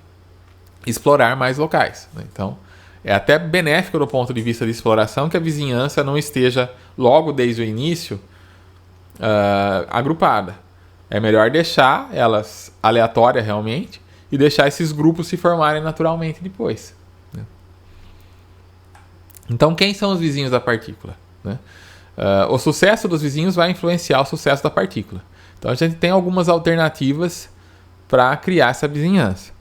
explorar mais locais, né? Então, é até benéfico do ponto de vista de exploração que a vizinhança não esteja logo desde o início agrupada. É melhor deixar elas aleatórias realmente e deixar esses grupos se formarem naturalmente depois, né? Então, quem são os vizinhos da partícula, né? O sucesso dos vizinhos vai influenciar o sucesso da partícula. Então a gente tem algumas alternativas para criar essa vizinhança.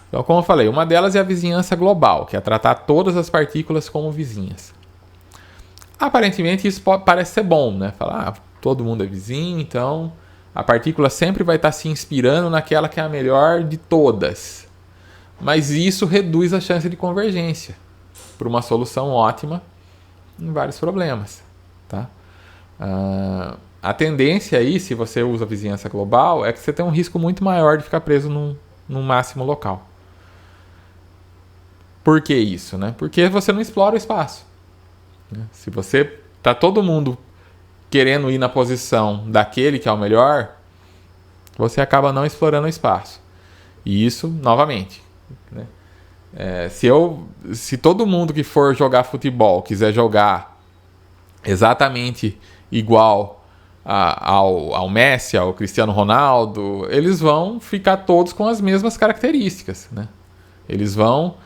Então, como eu falei, uma delas é a vizinhança global, que é tratar todas as partículas como vizinhas. Aparentemente isso parece ser bom, né? Falar, todo mundo é vizinho, então a partícula sempre vai estar se inspirando naquela que é a melhor de todas. Mas isso reduz a chance de convergência para uma solução ótima em vários problemas. Tá? A tendência aí, se você usa a vizinhança global, é que você tem um risco muito maior de ficar preso num máximo local. Por que isso? Né? Porque você não explora o espaço. Se você está todo mundo querendo ir na posição daquele que é o melhor, você acaba não explorando o espaço. E isso, novamente, né? Se todo mundo que for jogar futebol quiser jogar exatamente igual ao Messi, ao Cristiano Ronaldo, eles vão ficar todos com as mesmas características, né? Eles vão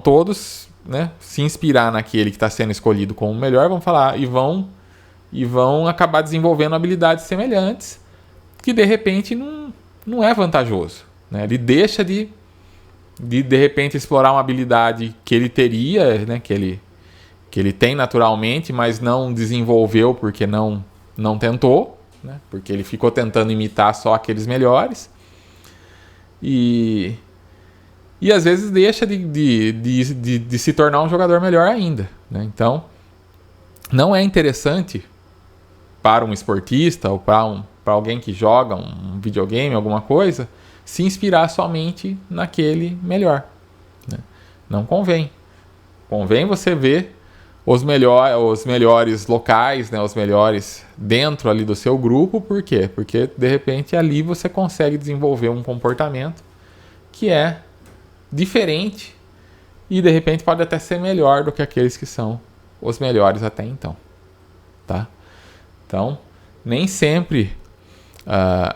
todos, né, se inspirar naquele que está sendo escolhido como o melhor, vão falar e vão acabar desenvolvendo habilidades semelhantes que de repente não é vantajoso, né? Ele deixa de repente explorar uma habilidade que ele teria, né, que ele tem naturalmente, mas não desenvolveu porque não tentou, né, porque ele ficou tentando imitar só aqueles melhores e às vezes deixa de se tornar um jogador melhor ainda, né? Então não é interessante para um esportista ou para alguém que joga um videogame, alguma coisa, se inspirar somente naquele melhor, né? Não convém. Convém você ver os melhores locais, né? Os melhores dentro ali do seu grupo. Por quê? Porque de repente ali você consegue desenvolver um comportamento que é diferente e de repente pode até ser melhor do que aqueles que são os melhores até então, tá? Então, nem sempre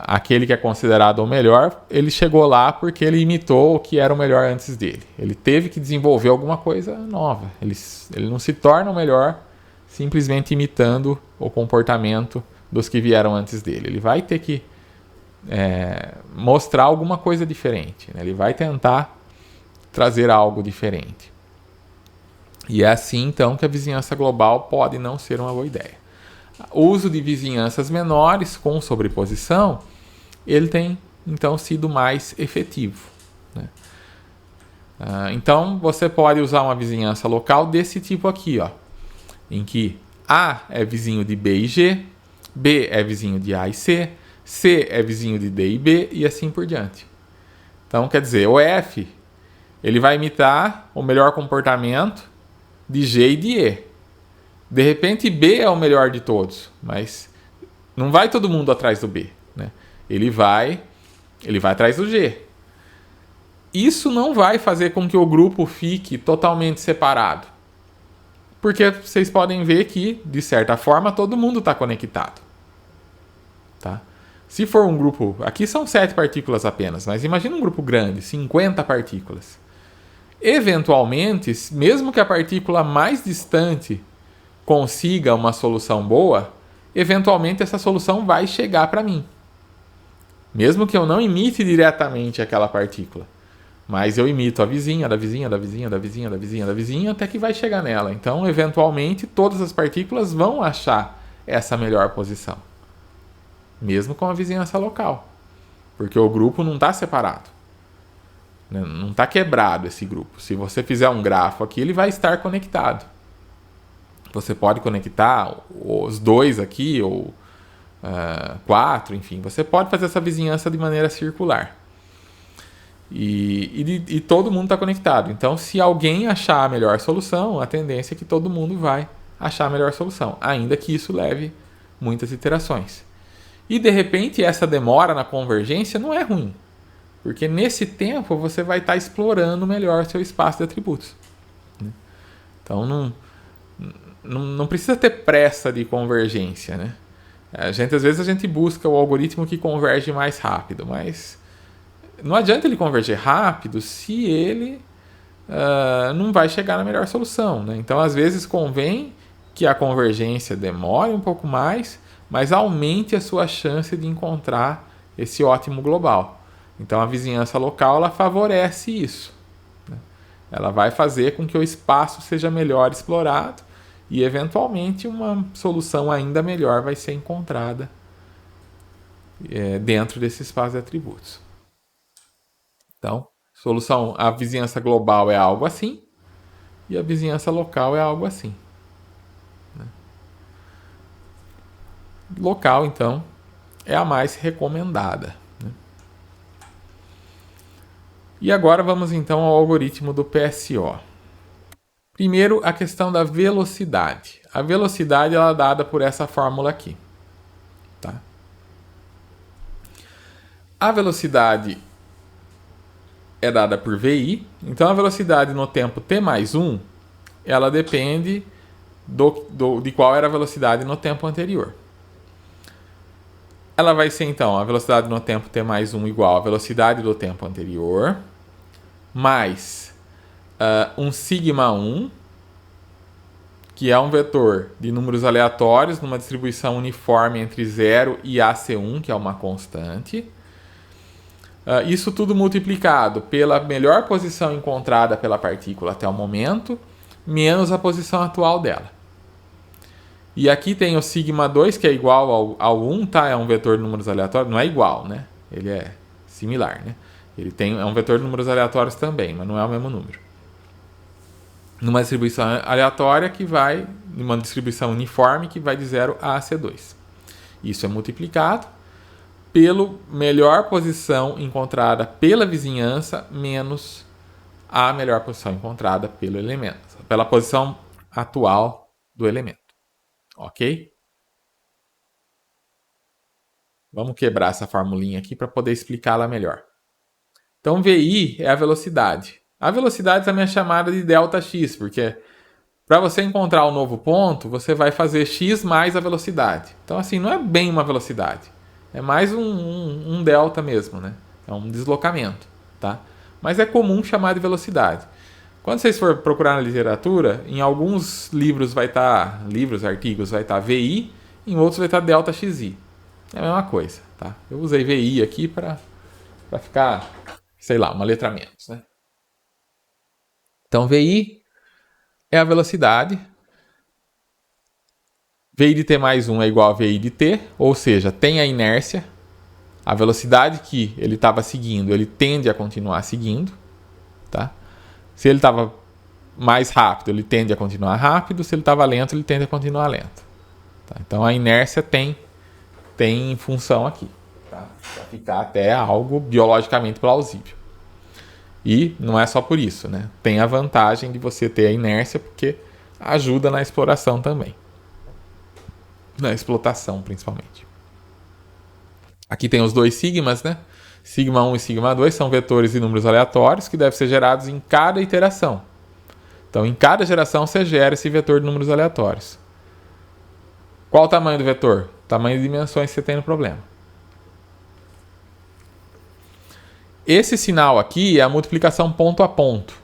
aquele que é considerado o melhor, ele chegou lá porque ele imitou o que era o melhor antes dele. Ele teve que desenvolver alguma coisa nova. Ele não se torna o melhor simplesmente imitando o comportamento dos que vieram antes dele. Ele vai ter que mostrar alguma coisa diferente, né? Ele vai tentar trazer algo diferente. E é assim, então, que a vizinhança global pode não ser uma boa ideia. O uso de vizinhanças menores com sobreposição, ele tem, então, sido mais efetivo, né? Então, você pode usar uma vizinhança local desse tipo aqui, ó, em que A é vizinho de B e G, B é vizinho de A e C, C é vizinho de D e B, e assim por diante. Então, quer dizer, o F ele vai imitar o melhor comportamento de G e de E. De repente, B é o melhor de todos, mas não vai todo mundo atrás do B, né? Ele vai atrás do G. Isso não vai fazer com que o grupo fique totalmente separado, porque vocês podem ver que, de certa forma, todo mundo está conectado, tá? Se for um grupo... Aqui são 7 partículas apenas, mas imagina um grupo grande, 50 partículas. Eventualmente, mesmo que a partícula mais distante consiga uma solução boa, eventualmente essa solução vai chegar para mim. Mesmo que eu não imite diretamente aquela partícula, mas eu imito a vizinha, da vizinha, da vizinha, da vizinha, da vizinha, da vizinha, até que vai chegar nela. Então, eventualmente, todas as partículas vão achar essa melhor posição, mesmo com a vizinhança local, porque o grupo não está separado. Não está quebrado esse grupo. Se você fizer um grafo aqui, ele vai estar conectado. Você pode conectar os 2 aqui, ou 4, enfim. Você pode fazer essa vizinhança de maneira circular. E todo mundo está conectado. Então, se alguém achar a melhor solução, a tendência é que todo mundo vai achar a melhor solução, ainda que isso leve muitas iterações. E, de repente, essa demora na convergência não é ruim, porque nesse tempo você vai estar explorando melhor seu espaço de atributos. Então, não precisa ter pressa de convergência, né? Às vezes a gente busca o algoritmo que converge mais rápido, mas não adianta ele converger rápido se ele não vai chegar na melhor solução, né? Então, às vezes convém que a convergência demore um pouco mais, mas aumente a sua chance de encontrar esse ótimo global. Então a vizinhança local ela favorece isso, né? Ela vai fazer com que o espaço seja melhor explorado e eventualmente uma solução ainda melhor vai ser encontrada dentro desse espaço de atributos. Então, a vizinhança global é algo assim e a vizinhança local é algo assim, né? Local, então, é a mais recomendada, né? E agora vamos então ao algoritmo do PSO. Primeiro, a questão da velocidade. A velocidade ela é dada por essa fórmula aqui, tá? A velocidade é dada por VI, então a velocidade no tempo t mais 1, ela depende de qual era a velocidade no tempo anterior. Ela vai ser então a velocidade no tempo t mais 1 igual à velocidade do tempo anterior, mais um sigma 1, que é um vetor de números aleatórios numa distribuição uniforme entre 0 e AC1, que é uma constante. Isso tudo multiplicado pela melhor posição encontrada pela partícula até o momento, menos a posição atual dela. E aqui tem o sigma 2, que é igual ao 1, tá? É um vetor de números aleatórios. Não é igual, né? Ele é similar, né? É um vetor de números aleatórios também, mas não é o mesmo número. Numa distribuição aleatória numa distribuição uniforme que vai de 0 a AC2. Isso é multiplicado pela melhor posição encontrada pela vizinhança menos a melhor posição encontrada pelo elemento, pela posição atual do elemento. Ok? Vamos quebrar essa formulinha aqui para poder explicá-la melhor. Então, VI é a velocidade. A velocidade também é chamada de ΔX, porque para você encontrar um novo ponto, você vai fazer x mais a velocidade. Então, assim, não é bem uma velocidade. É mais um delta mesmo, né? É um deslocamento, tá? Mas é comum chamar de velocidade. Quando vocês for procurar na literatura, em alguns livros vai estar, artigos, vai estar VI, em outros vai estar ΔXI. É a mesma coisa, tá? Eu usei VI aqui para ficar, sei lá, uma letra menos, né? Então, VI é a velocidade. VI de t mais 1 é igual a VI de t, ou seja, tem a inércia. A velocidade que ele estava seguindo, ele tende a continuar seguindo, tá? Se ele estava mais rápido, ele tende a continuar rápido. Se ele estava lento, ele tende a continuar lento. Tá? Então, a inércia tem função aqui, tá? Para ficar até algo biologicamente plausível. E não é só por isso, né? Tem a vantagem de você ter a inércia, porque ajuda na exploração também. Na explotação, principalmente. Aqui tem os dois sigmas, né? Sigma 1 e sigma 2 são vetores de números aleatórios que devem ser gerados em cada iteração. Então, em cada geração, você gera esse vetor de números aleatórios. Qual o tamanho do vetor? O tamanho de dimensões que você tem no problema. Esse sinal aqui é a multiplicação ponto a ponto.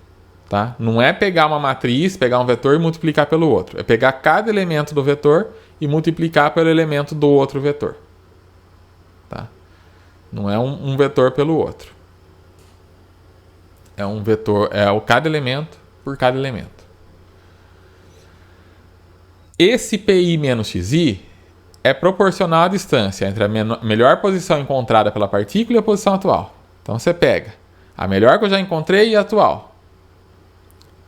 Tá? Não é pegar uma matriz, pegar um vetor e multiplicar pelo outro. É pegar cada elemento do vetor e multiplicar pelo elemento do outro vetor. Tá? Não é um vetor pelo outro. É um vetor, cada elemento por cada elemento. Esse PI menos XI é proporcional à distância entre a melhor posição encontrada pela partícula e a posição atual. Então você pega a melhor que eu já encontrei e a atual.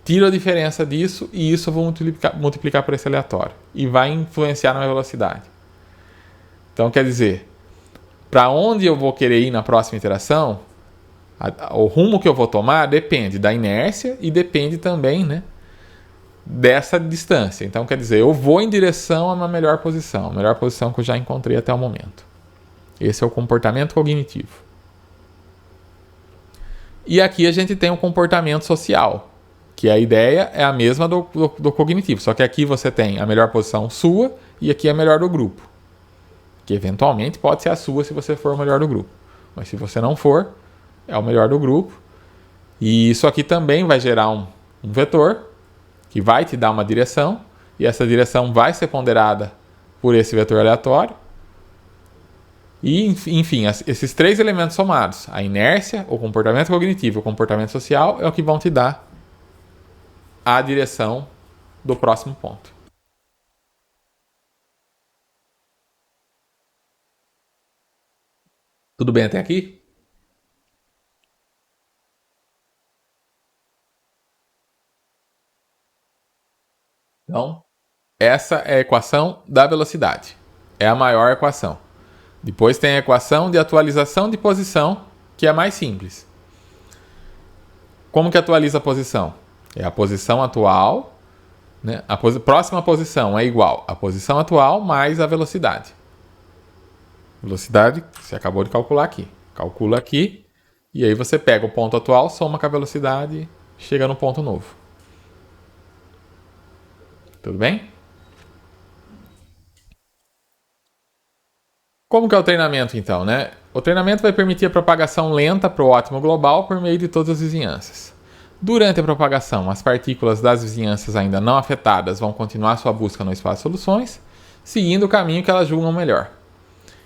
Tiro a diferença disso e isso eu vou multiplicar por esse aleatório. E vai influenciar na minha velocidade. Então quer dizer, para onde eu vou querer ir na próxima iteração, o rumo que eu vou tomar depende da inércia e depende também, né, dessa distância. Então quer dizer, eu vou em direção a uma melhor posição. A melhor posição que eu já encontrei até o momento. Esse é o comportamento cognitivo. E aqui a gente tem o comportamento social, que a ideia é a mesma do cognitivo, só que aqui você tem a melhor posição sua e aqui a melhor do grupo, que eventualmente pode ser a sua se você for o melhor do grupo, mas se você não for, é o melhor do grupo. E isso aqui também vai gerar um vetor que vai te dar uma direção, e essa direção vai ser ponderada por esse vetor aleatório, E, enfim, esses três elementos somados, a inércia, o comportamento cognitivo e o comportamento social, é o que vão te dar a direção do próximo ponto. Tudo bem até aqui? Então, essa é a equação da velocidade. É a maior equação. Depois tem a equação de atualização de posição, que é mais simples. Como que atualiza a posição? É a posição atual, né? A próxima posição é igual à posição atual mais a velocidade. Velocidade, você acabou de calcular aqui. Calcula aqui, e aí você pega o ponto atual, soma com a velocidade e chega no ponto novo. Tudo bem? Como que é o treinamento então, né? O treinamento vai permitir a propagação lenta para o ótimo global por meio de todas as vizinhanças. Durante a propagação, as partículas das vizinhanças ainda não afetadas vão continuar sua busca no espaço de soluções, seguindo o caminho que elas julgam melhor.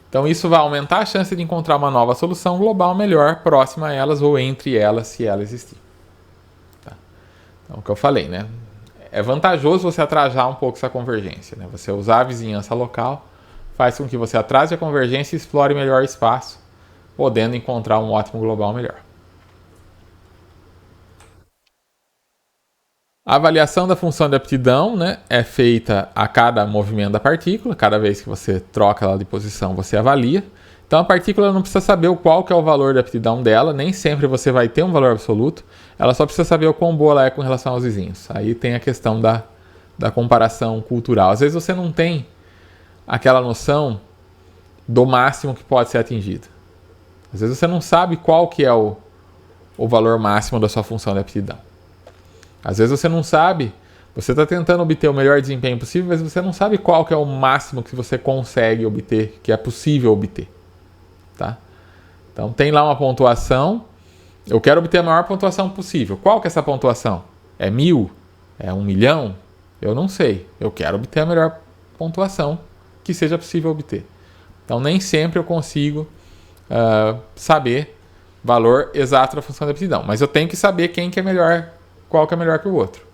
Então isso vai aumentar a chance de encontrar uma nova solução global melhor próxima a elas ou entre elas, se ela existir. Tá? Então, o que eu falei, né? É vantajoso você atrasar um pouco essa convergência, né? Você usar a vizinhança local faz com que você atrase a convergência e explore melhor o espaço, podendo encontrar um ótimo global melhor. A avaliação da função de aptidão, né, é feita a cada movimento da partícula. Cada vez que você troca ela de posição, você avalia. Então a partícula não precisa saber qual que é o valor de aptidão dela, nem sempre você vai ter um valor absoluto. Ela só precisa saber o quão boa ela é com relação aos vizinhos. Aí tem a questão da comparação cultural. Às vezes você não tem aquela noção do máximo que pode ser atingido. Às vezes você não sabe qual que é o valor máximo da sua função de aptidão. Às vezes você não sabe, você está tentando obter o melhor desempenho possível, mas você não sabe qual que é o máximo que você consegue obter, que é possível obter. Tá? Então tem lá uma pontuação, eu quero obter a maior pontuação possível. Qual que é essa pontuação? É 1000? É 1.000.000? Eu não sei. Eu quero obter a melhor pontuação que seja possível obter. Então nem sempre eu consigo saber valor exato da função de aptidão, mas eu tenho que saber quem que é melhor, qual que é melhor que o outro.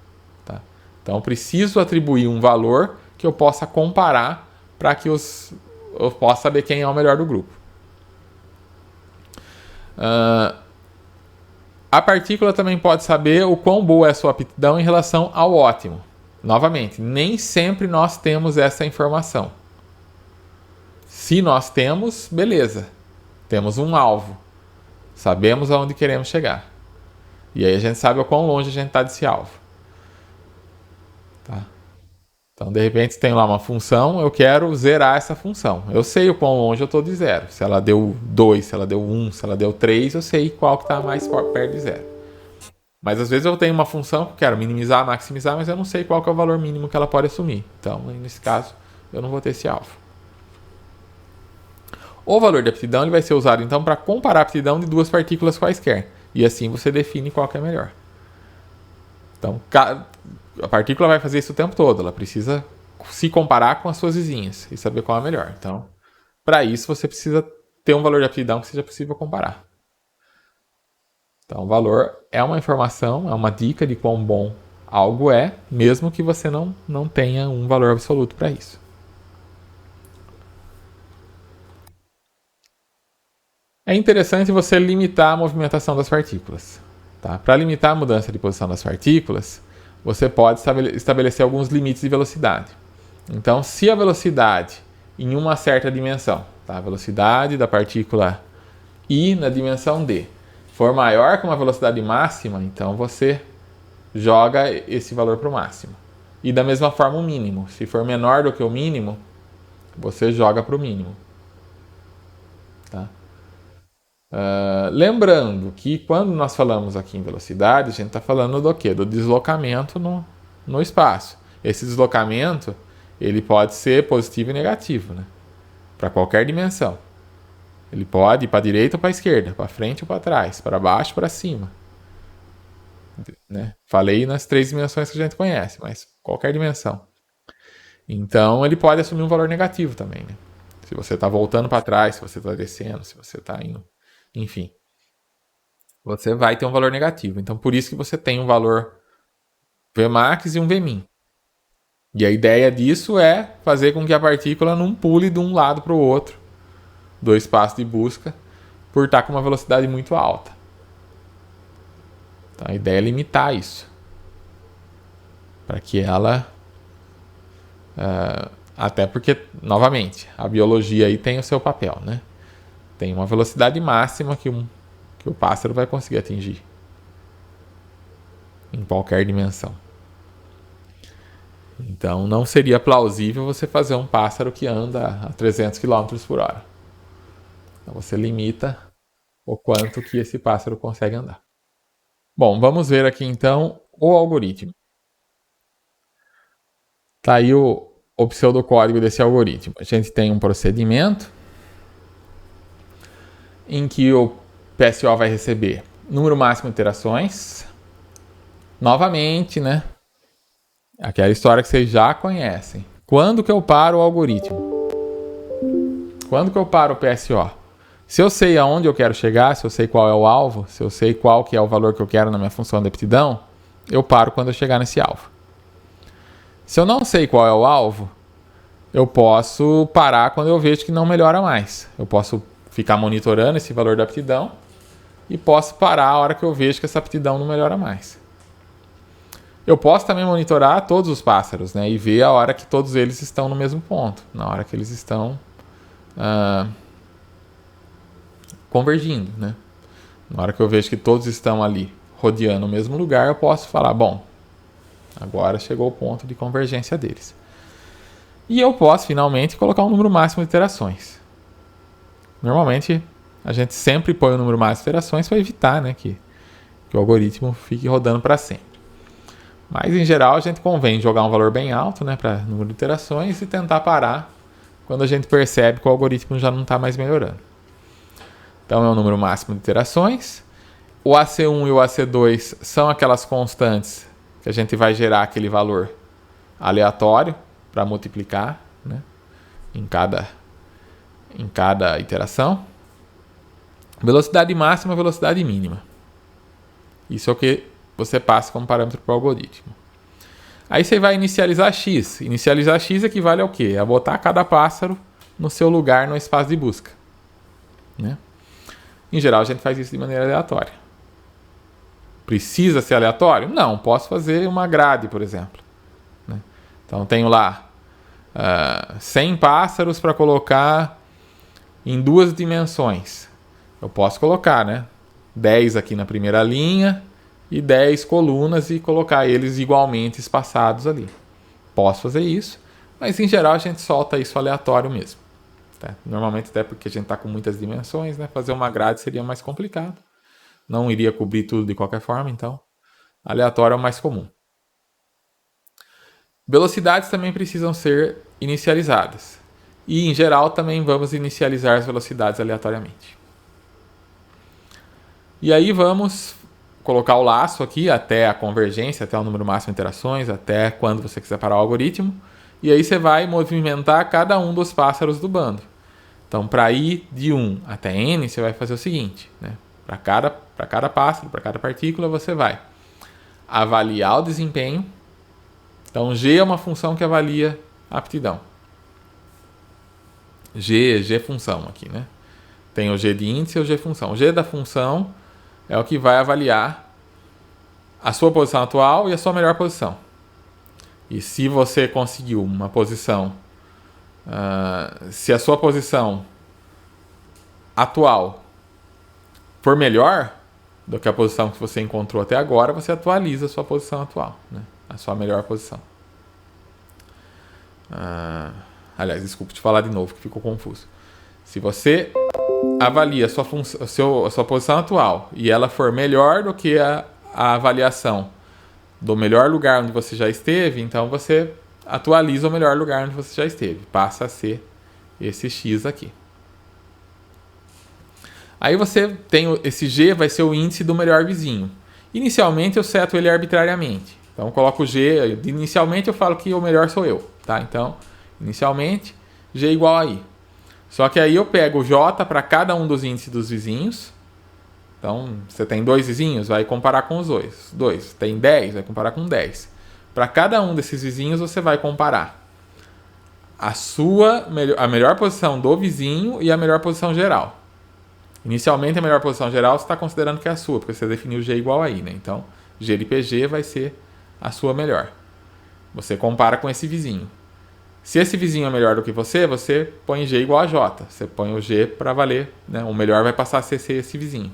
Tá? Então eu preciso atribuir um valor que eu possa comparar para que eu possa saber quem é o melhor do grupo. A partícula também pode saber o quão boa é a sua aptidão em relação ao ótimo. Novamente, nem sempre nós temos essa informação. Se nós temos, beleza. Temos um alvo. Sabemos aonde queremos chegar. E aí a gente sabe o quão longe a gente está desse alvo. Tá? Então, de repente, tem lá uma função, eu quero zerar essa função. Eu sei o quão longe eu estou de zero. Se ela deu 2, se ela deu 1, se ela deu 3, eu sei qual que está mais perto de zero. Mas às vezes eu tenho uma função que eu quero minimizar, maximizar, mas eu não sei qual que é o valor mínimo que ela pode assumir. Então, nesse caso, eu não vou ter esse alvo. O valor de aptidão ele vai ser usado então para comparar a aptidão de duas partículas quaisquer. E assim você define qual que é melhor. Então, a partícula vai fazer isso o tempo todo. Ela precisa se comparar com as suas vizinhas e saber qual é melhor. Então, para isso você precisa ter um valor de aptidão que seja possível comparar. Então, o valor é uma informação, é uma dica de quão bom algo é, mesmo que você não tenha um valor absoluto para isso. É interessante você limitar a movimentação das partículas. Tá? Para limitar a mudança de posição das partículas, você pode estabelecer alguns limites de velocidade. Então, se a velocidade em uma certa dimensão, tá? A velocidade da partícula I na dimensão D, for maior que uma velocidade máxima, então você joga esse valor para o máximo. E da mesma forma o mínimo. Se for menor do que o mínimo, você joga para o mínimo. Tá? Lembrando que quando nós falamos aqui em velocidade, a gente está falando do quê? Do deslocamento no espaço. Esse deslocamento ele pode ser positivo e negativo, né? Para qualquer dimensão. Ele pode ir para a direita ou para a esquerda, para frente ou para trás, para baixo ou para cima. Né? Falei nas 3 dimensões que a gente conhece, mas qualquer dimensão. Então ele pode assumir um valor negativo também. Né? Se você está voltando para trás, se você está descendo, se você está indo, enfim, você vai ter um valor negativo. Então, por isso que você tem um valor Vmax e um Vmin. E a ideia disso é fazer com que a partícula não pule de um lado para o outro do espaço de busca por estar com uma velocidade muito alta. Então, a ideia é limitar isso para que ela... até porque, novamente, a biologia aí tem o seu papel, né? Tem uma velocidade máxima que o pássaro vai conseguir atingir em qualquer dimensão. Então, não seria plausível você fazer um pássaro que anda a 300 km por hora. Então, você limita o quanto que esse pássaro consegue andar. Bom, vamos ver aqui então o algoritmo. Está aí o pseudocódigo desse algoritmo. A gente tem um procedimento em que o PSO vai receber número máximo de iterações. Novamente, né? Aquela história que vocês já conhecem. Quando que eu paro o algoritmo? Quando que eu paro o PSO? Se eu sei aonde eu quero chegar, se eu sei qual é o alvo, se eu sei qual que é o valor que eu quero na minha função de aptidão, eu paro quando eu chegar nesse alvo. Se eu não sei qual é o alvo, eu posso parar quando eu vejo que não melhora mais. Eu posso ficar monitorando esse valor da aptidão e posso parar a hora que eu vejo que essa aptidão não melhora mais. Eu posso também monitorar todos os pássaros, né, e ver a hora que todos eles estão no mesmo ponto, na hora que eles estão convergindo, né? Na hora que eu vejo que todos estão ali rodeando o mesmo lugar, eu posso falar, bom, agora chegou o ponto de convergência deles. E eu posso, finalmente, colocar um número máximo de iterações. Normalmente, a gente sempre põe o número máximo de iterações para evitar, né, que o algoritmo fique rodando para sempre. Mas, em geral, a gente convém jogar um valor bem alto, né, para número de iterações e tentar parar quando a gente percebe que o algoritmo já não está mais melhorando. Então, é o número máximo de iterações. O AC1 e o AC2 são aquelas constantes que a gente vai gerar aquele valor aleatório para multiplicar, né, em cada iteração. Velocidade máxima, velocidade mínima. Isso é o que você passa como parâmetro para o algoritmo. Aí você vai inicializar x. Inicializar x equivale ao quê? A botar cada pássaro no seu lugar no espaço de busca, né? Em geral, a gente faz isso de maneira aleatória. Precisa ser aleatório? Não, posso fazer uma grade, por exemplo, né? Então, tenho lá 100 pássaros para colocar em 2 dimensões. Eu posso colocar, né, 10 aqui na primeira linha e 10 colunas e colocar eles igualmente espaçados ali. Posso fazer isso, mas em geral a gente solta isso aleatório mesmo. Tá? Normalmente até porque a gente está com muitas dimensões, né? Fazer uma grade seria mais complicado. Não iria cobrir tudo de qualquer forma, então aleatório é o mais comum. Velocidades também precisam ser inicializadas. E em geral também vamos inicializar as velocidades aleatoriamente. E aí vamos colocar o laço aqui até a convergência, até o número máximo de iterações, até quando você quiser parar o algoritmo. E aí você vai movimentar cada um dos pássaros do bando. Então, para ir de 1 até n, você vai fazer o seguinte, né? Para cada pássaro, para cada partícula, você vai avaliar o desempenho. Então, G é uma função que avalia a aptidão. G função aqui, né? Tem o G de índice e o G função. O G da função é o que vai avaliar a sua posição atual e a sua melhor posição. E se você conseguiu uma posição, se a sua posição atual for melhor do que a posição que você encontrou até agora, você atualiza a sua posição atual, né? A sua melhor posição. Aliás, desculpa te falar de novo que ficou confuso. Se você avalia a sua posição atual e ela for melhor do que a avaliação do melhor lugar onde você já esteve, então você atualiza o melhor lugar onde você já esteve. Passa a ser esse X aqui. Aí você tem esse G, vai ser o índice do melhor vizinho. Inicialmente eu seto ele arbitrariamente. Então eu coloco o G, inicialmente eu falo que o melhor sou eu, tá? Então, inicialmente, G igual a I. Só que aí eu pego o J para cada um dos índices dos vizinhos. Então, você tem 2 vizinhos, vai comparar com os dois. Tem 10, vai comparar com 10. Para cada um desses vizinhos, você vai comparar a melhor posição do vizinho e a melhor posição geral. Inicialmente, a melhor posição geral você está considerando que é a sua, porque você definiu G igual aí, né? Então, G de PG vai ser a sua melhor. Você compara com esse vizinho. Se esse vizinho é melhor do que você põe G igual a J. Você põe o G para valer, né? O melhor vai passar a ser esse vizinho.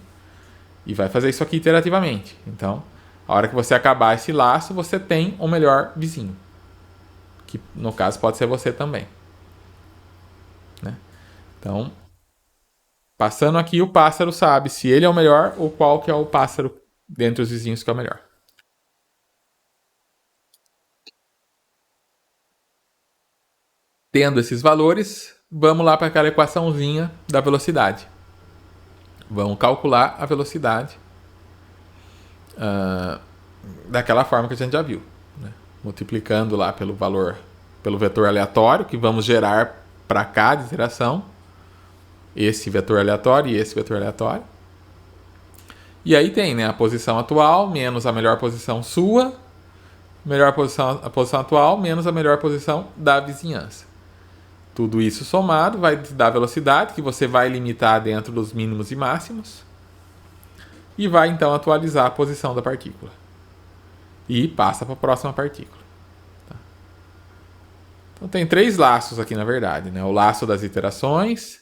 E vai fazer isso aqui iterativamente. Então, a hora que você acabar esse laço, você tem o melhor vizinho. Que, no caso, pode ser você também. Né? Então, passando aqui, o pássaro sabe se ele é o melhor ou qual que é o pássaro dentre os vizinhos que é o melhor. Tendo esses valores, vamos lá para aquela equaçãozinha da velocidade. Vamos calcular a velocidade daquela forma que a gente já viu. Né? Multiplicando lá pelo valor, pelo vetor aleatório, que vamos gerar para cada iteração. Esse vetor aleatório e esse vetor aleatório. E aí tem, né, a posição atual menos a melhor posição sua, a posição atual menos a melhor posição da vizinhança. Tudo isso somado vai te dar a velocidade, que você vai limitar dentro dos mínimos e máximos. E vai então atualizar a posição da partícula. E passa para a próxima partícula. Tá? Então tem 3 laços aqui na verdade. Né? O laço das iterações,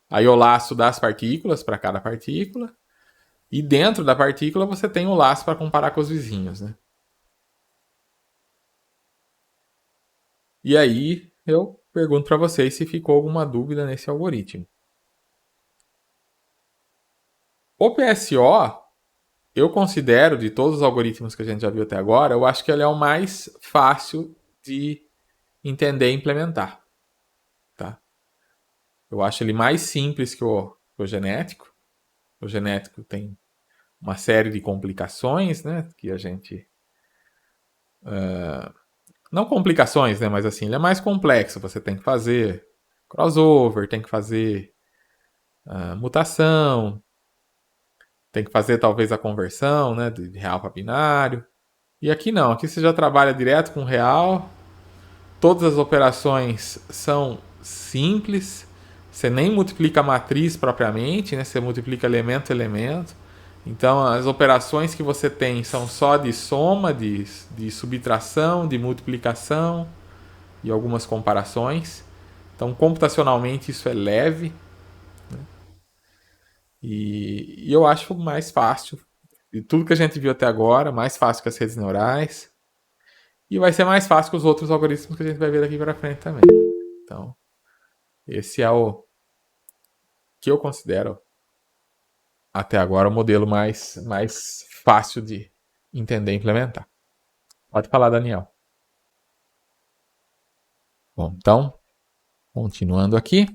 aí o laço das partículas para cada partícula. E dentro da partícula você tem o laço para comparar com os vizinhos. Né? E aí eu pergunto para vocês se ficou alguma dúvida nesse algoritmo. O PSO, eu considero, de todos os algoritmos que a gente já viu até agora, eu acho que ele é o mais fácil de entender e implementar. Tá? Eu acho ele mais simples que o genético. O genético tem uma série de complicações, né, que a gente... não complicações, né, mas assim, ele é mais complexo. Você tem que fazer crossover, tem que fazer mutação, tem que fazer talvez a conversão, né, de real para binário. E aqui não, aqui você já trabalha direto com real. Todas as operações são simples. Você nem multiplica a matriz propriamente, né? Você multiplica elemento a elemento. Então, as operações que você tem são só de soma, de subtração, de multiplicação e algumas comparações. Então, computacionalmente, isso é leve. Né? E eu acho mais fácil, de tudo que a gente viu até agora, mais fácil que as redes neurais. E vai ser mais fácil que os outros algoritmos que a gente vai ver daqui para frente também. Então, esse é o que eu considero até agora o modelo mais fácil de entender e implementar. Pode falar, Daniel. Bom, então, continuando aqui.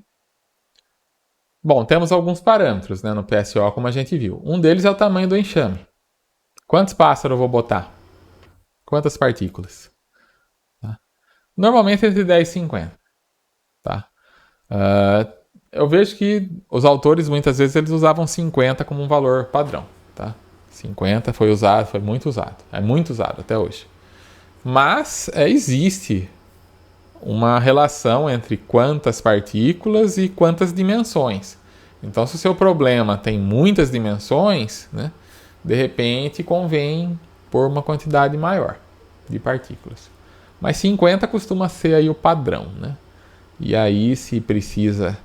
Bom, temos alguns parâmetros, né, no PSO, como a gente viu. Um deles é o tamanho do enxame. Quantos pássaros eu vou botar? Quantas partículas? Tá? Normalmente entre 10 e 50. Tá? Eu vejo que os autores, muitas vezes, eles usavam 50 como um valor padrão. Tá? 50 foi muito usado. É muito usado até hoje. Mas existe uma relação entre quantas partículas e quantas dimensões. Então, se o seu problema tem muitas dimensões, né, de repente convém pôr uma quantidade maior de partículas. Mas 50 costuma ser aí o padrão. Né? E aí, se precisa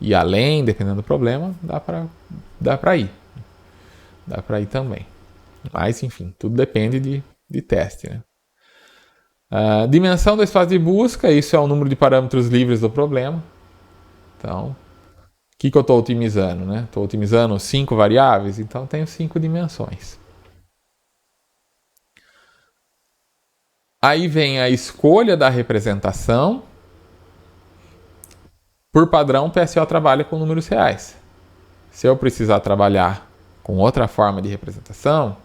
ir além, dependendo do problema, dá para ir. Dá para ir também. Mas, enfim, tudo depende de teste. Né? A dimensão do espaço de busca, isso é o número de parâmetros livres do problema. Então, o que eu estou otimizando? Né? Estou otimizando 5 variáveis, então tenho 5 dimensões. Aí vem a escolha da representação. Por padrão, o PSO trabalha com números reais. Se eu precisar trabalhar com outra forma de representação,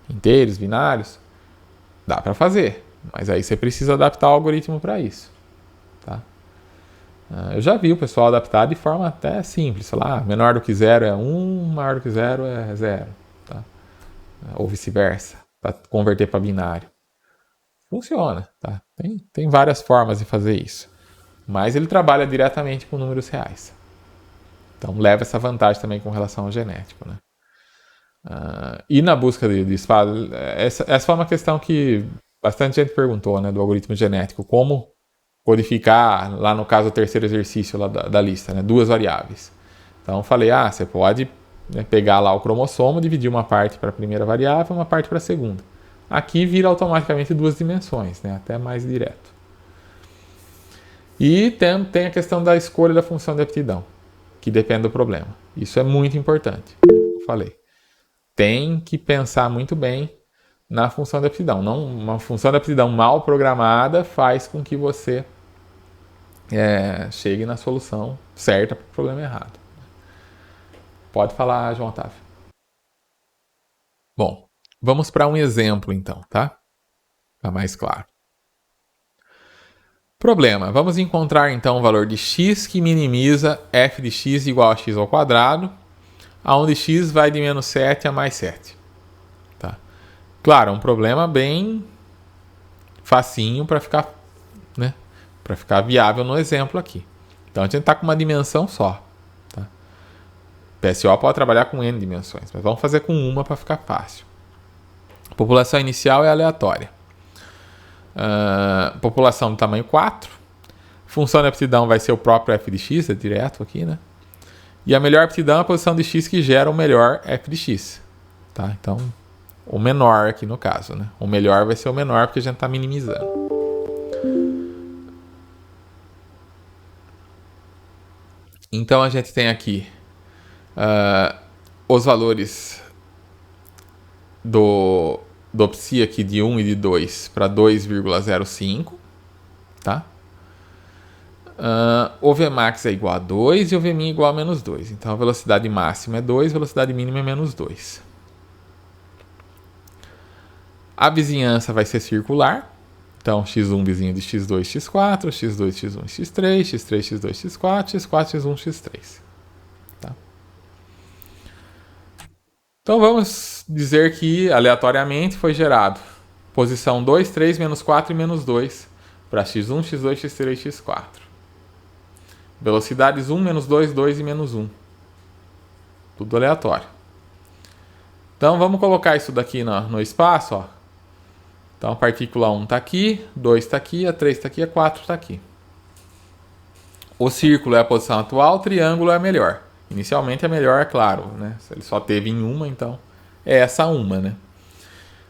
inteiros, binários, dá para fazer. Mas aí você precisa adaptar o algoritmo para isso. Tá? Eu já vi o pessoal adaptar de forma até simples, sei lá, menor do que 0 é 1, maior do que 0 é 0, tá? Ou vice-versa, para converter para binário. Funciona, tá? Tem várias formas de fazer isso, mas ele trabalha diretamente com números reais. Então leva essa vantagem também com relação ao genético, né? E na busca de espaço, essa foi uma questão que bastante gente perguntou, né, do algoritmo genético, como codificar, lá no caso, o terceiro exercício lá da lista, né, 2 variáveis. Então eu falei, você pode, né, pegar lá o cromossomo, dividir uma parte para a primeira variável, uma parte para a segunda. Aqui vira automaticamente 2 dimensões, né, até mais direto. E tem a questão da escolha da função de aptidão, que depende do problema. Isso é muito importante, eu falei. Tem que pensar muito bem na função de aptidão. Não, uma função de aptidão mal programada faz com que você chegue na solução certa para o problema errado. Pode falar, João Otávio. Bom, vamos para um exemplo então, tá? Para mais claro. Problema. Vamos encontrar então o valor de x que minimiza f de x igual a x ao quadrado, onde x vai de menos 7 a mais 7. Tá? Claro, é um problema bem facinho para ficar, né, para ficar viável no exemplo aqui. Então a gente está com uma dimensão só. Tá? PSO pode trabalhar com n dimensões, mas vamos fazer com uma para ficar fácil. A população inicial é aleatória. População do tamanho 4. Função de aptidão vai ser o próprio f de x, é direto aqui, né? E a melhor aptidão é a posição de x que gera o melhor f de x. Tá? Então, o menor aqui no caso, né? O melhor vai ser o menor porque a gente está minimizando. Então, a gente tem aqui os valores do psi aqui de 1 e de 2 para 2,05, tá? O Vmax é igual a 2 e o Vmin é igual a menos 2. Então a velocidade máxima é 2, a velocidade mínima é menos 2. A vizinhança vai ser circular. Então x1 vizinho de x2, x4, x2, x1, x3, x3, x2, x4, x4, x1, x3. Tá? Então vamos dizer que aleatoriamente foi gerado posição 2, 3, menos 4 e menos 2 para x1, x2, x3, x4. Velocidades 1, menos 2, 2 e menos 1. Tudo aleatório. Então vamos colocar isso daqui no espaço. Ó. Então a partícula 1 está aqui, 2 está aqui, a 3 está aqui, a 4 está aqui. O círculo é a posição atual, o triângulo é a melhor. Inicialmente a melhor, é claro, né? Se ele só teve em uma, então é essa uma, né?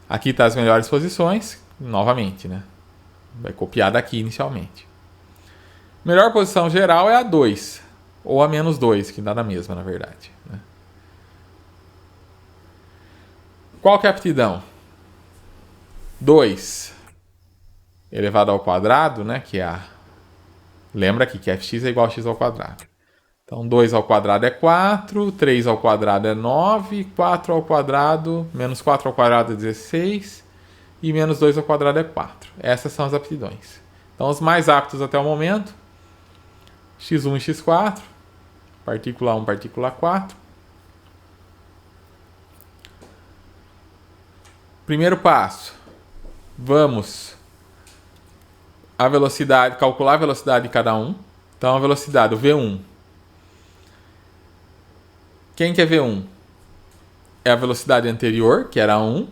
Aqui está as melhores posições, novamente, né? Vai copiar daqui inicialmente. Melhor posição geral é a 2, ou a menos 2, que dá na mesma, na verdade. Né? Qual que é a aptidão? 2 elevado ao quadrado, né? Que é a... Lembra aqui que fx é igual a x ao quadrado. Então, 2 ao quadrado é 4, 3 ao quadrado é 9, 4 ao quadrado, menos 4 ao quadrado é 16, e menos 2 ao quadrado é 4. Essas são as aptidões. Então, os mais aptos até o momento, x1 e x4, partícula 1, partícula 4. Primeiro passo, vamos calcular a velocidade de cada um. Então, a velocidade, o V1. Quem que é V1? É a velocidade anterior, que era 1,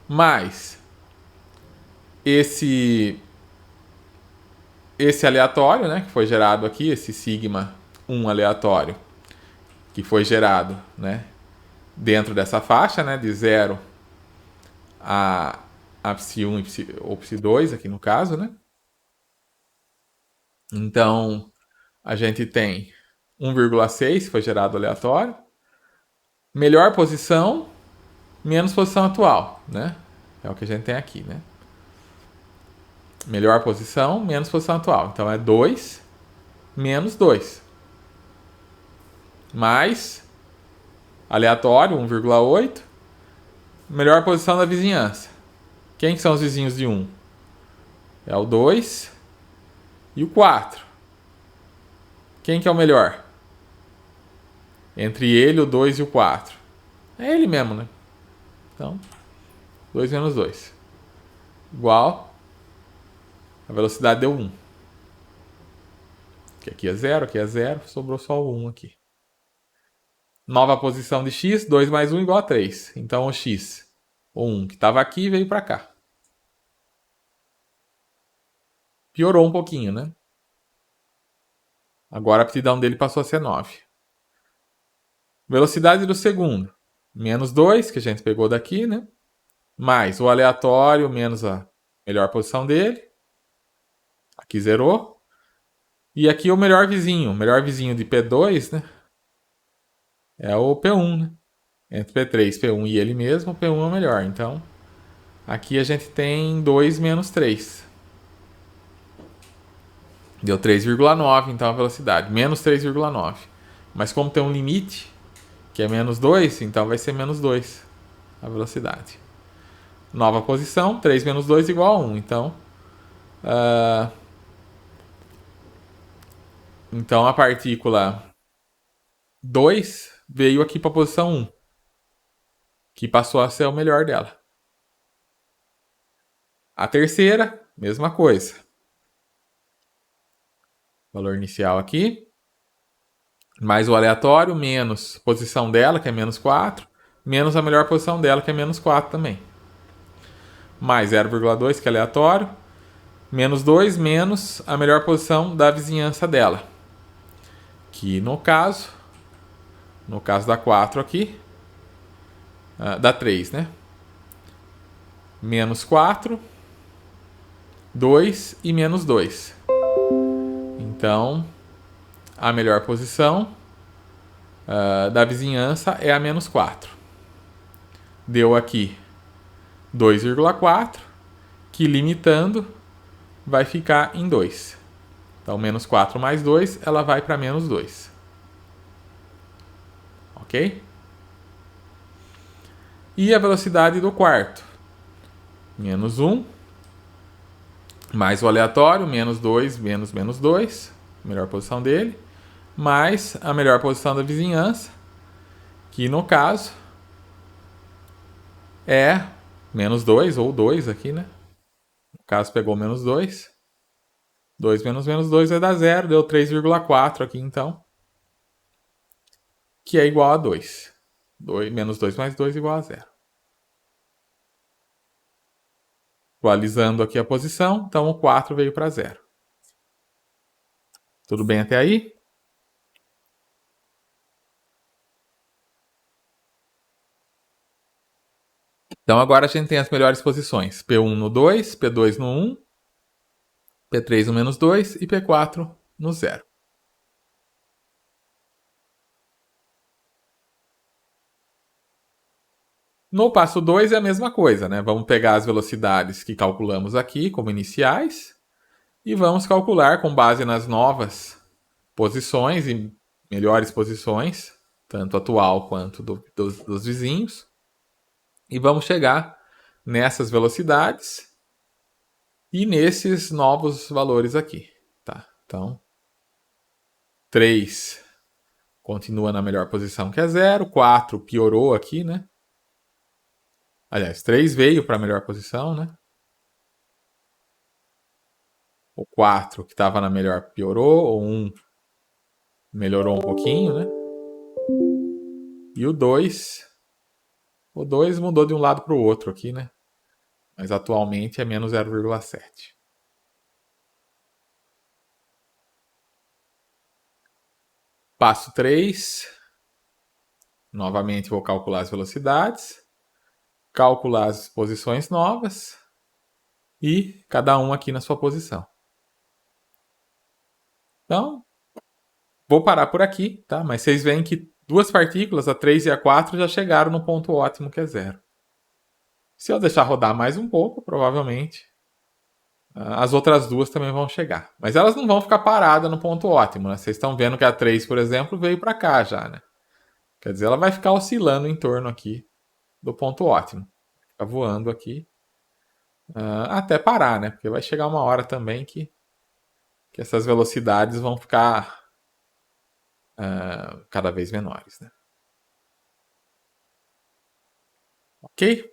mais esse aleatório, né, que foi gerado aqui, esse sigma 1 aleatório, que foi gerado, né, dentro dessa faixa, né, de 0 a psi1 ou psi2, aqui no caso, né? Então, a gente tem 1,6, que foi gerado aleatório. Melhor posição, menos posição atual, né? É o que a gente tem aqui, né? Melhor posição, menos posição atual. Então, é 2 menos 2. Mais aleatório, 1,8. Melhor posição da vizinhança. Quem que são os vizinhos de 1? É o 2 e o 4. Quem que é o melhor? Entre ele, o 2 e o 4. É ele mesmo, né? Então, 2 menos 2. Igual. A velocidade deu 1. Que aqui é 0, aqui é 0. Sobrou só o 1 aqui. Nova posição de x, 2 mais 1 igual a 3. Então o x, o 1 que estava aqui, veio para cá. Piorou um pouquinho, né? Agora a aptidão dele passou a ser 9. Velocidade do segundo, menos 2, que a gente pegou daqui, né? Mais o aleatório, menos a melhor posição dele. Aqui zerou. E aqui o melhor vizinho de P2, né? É o P1, né? Entre P3, P1 e ele mesmo, o P1 é o melhor. Então, aqui a gente tem 2 menos 3. Deu 3,9 então a velocidade. Menos 3,9. Mas como tem um limite, que é menos 2, então vai ser menos 2 a velocidade. Nova posição, 3 menos 2 igual a 1. Então a partícula 2 veio aqui para a posição 1, que passou a ser o melhor dela. A terceira, mesma coisa. Valor inicial aqui. Mais o aleatório, menos posição dela, que é menos 4. Menos a melhor posição dela, que é menos 4 também. Mais 0,2, que é aleatório. Menos 2, menos a melhor posição da vizinhança dela. Que no caso da 4 aqui, da 3, né? Menos 4, 2 e menos 2. Então, a melhor posição da vizinhança é a menos 4. Deu aqui 2,4, que limitando vai ficar em 2. Então, menos 4 mais 2, ela vai para menos 2. Ok? E a velocidade do quarto? Menos 1, mais o aleatório, menos 2, menos 2, melhor posição dele, mais a melhor posição da vizinhança, que no caso é menos 2, ou 2 aqui, né? No caso pegou menos 2. 2 menos menos 2 vai dar 0, deu 3,4 aqui então, que é igual a 2. Menos 2 mais 2 igual a 0. Atualizando aqui a posição, então o 4 veio para 0. Tudo bem até aí? Então agora a gente tem as melhores posições. P1 no 2, P2 no 1, P3 no menos 2 e P4 no 0. No passo 2 é a mesma coisa, né? Vamos pegar as velocidades que calculamos aqui como iniciais e vamos calcular com base nas novas posições e melhores posições, tanto atual quanto dos vizinhos. E vamos chegar nessas velocidades e nesses novos valores aqui. Tá? Então, 3 continua na melhor posição que é 0, 4 piorou aqui, né? Aliás, 3 veio para a melhor posição, né? O 4 que estava na melhor piorou, o 1 melhorou um pouquinho, né? E o 2 mudou de um lado para o outro aqui, né? Mas atualmente é menos 0,7. Passo 3. Novamente vou calcular as velocidades, calcular as posições novas e cada um aqui na sua posição. Então, vou parar por aqui, tá? Mas vocês veem que duas partículas, a 3 e a 4, já chegaram no ponto ótimo que é 0. Se eu deixar rodar mais um pouco, provavelmente as outras duas também vão chegar. Mas elas não vão ficar paradas no ponto ótimo, né? Vocês estão vendo que a 3, por exemplo, veio para cá já, né? Quer dizer, ela vai ficar oscilando em torno aqui do ponto ótimo. Fica voando aqui até parar, né? Porque vai chegar uma hora também que essas velocidades vão ficar cada vez menores, né? Ok?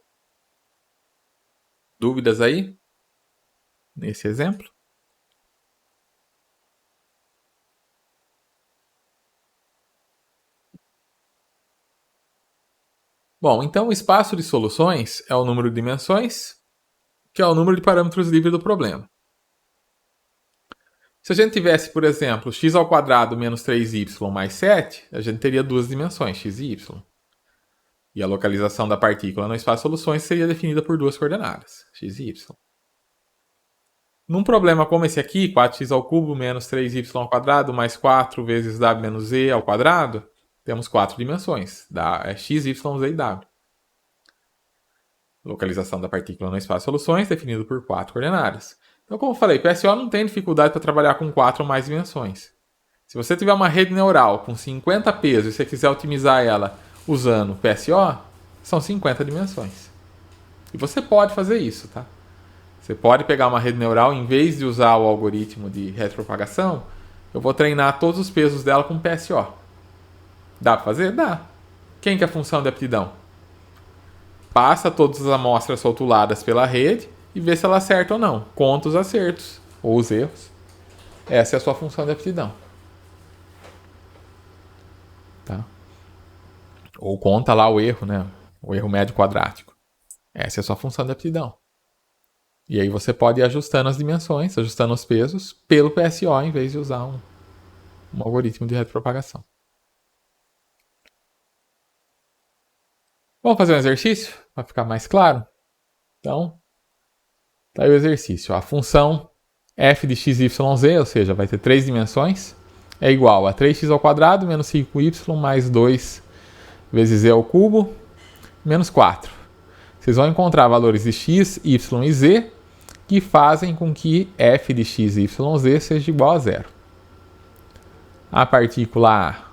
Dúvidas aí nesse exemplo? Bom, então o espaço de soluções é o número de dimensões, que é o número de parâmetros livres do problema. Se a gente tivesse, por exemplo, x ao quadrado menos 3y mais 7, a gente teria duas dimensões, x e y. E a localização da partícula no espaço de soluções seria definida por duas coordenadas, x e y. Num problema como esse aqui, 4x ao cubo menos 3y ao quadrado mais 4 vezes w menos z ao quadrado, temos quatro dimensões, x, y, z e w. Localização da partícula no espaço de soluções, definido por quatro coordenadas. Então, como eu falei, PSO não tem dificuldade para trabalhar com 4 ou mais dimensões. Se você tiver uma rede neural com 50 pesos e você quiser otimizar ela usando PSO, são 50 dimensões. E você pode fazer isso, tá? Você pode pegar uma rede neural, em vez de usar o algoritmo de retropropagação, eu vou treinar todos os pesos dela com PSO. Dá para fazer? Dá. Quem que é a função de aptidão? Passa todas as amostras rotuladas pela rede e vê se ela acerta ou não. Conta os acertos ou os erros. Essa é a sua função de aptidão. Tá? Ou conta lá o erro, né? O erro médio quadrático. Essa é a sua função de aptidão. E aí você pode ir ajustando as dimensões, ajustando os pesos pelo PSO em vez de usar um algoritmo de retropropagação. Vamos fazer um exercício para ficar mais claro? Então, tá aí o exercício. A função f de x, y, z, ou seja, vai ter três dimensões, é igual a 3x ao quadrado menos 5y mais 2 vezes z ao cubo menos 4. Vocês vão encontrar valores de x, y e z que fazem com que f de x, y, z seja igual a zero. A partícula A,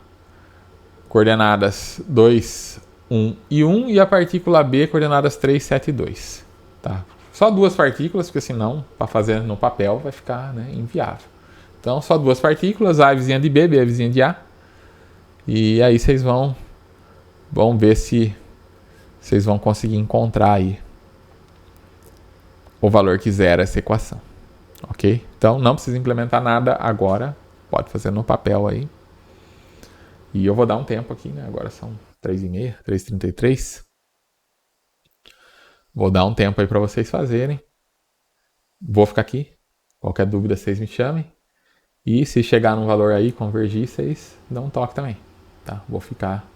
coordenadas 2, 1 e 1, e a partícula B, coordenadas 3, 7 e 2. Tá? Só duas partículas, porque senão, para fazer no papel, vai ficar, né, inviável. Então, só duas partículas, A é vizinha de B, B é vizinha de A. E aí vocês vão ver se vocês vão conseguir encontrar aí o valor que zera essa equação. Ok? Então, não precisa implementar nada agora. Pode fazer no papel aí. E eu vou dar um tempo aqui, né? Agora são 3h30, 3h33. Vou dar um tempo aí para vocês fazerem. Vou ficar aqui. Qualquer dúvida, vocês me chamem. E se chegar num valor aí, convergir, vocês dão um toque também. Tá? Vou ficar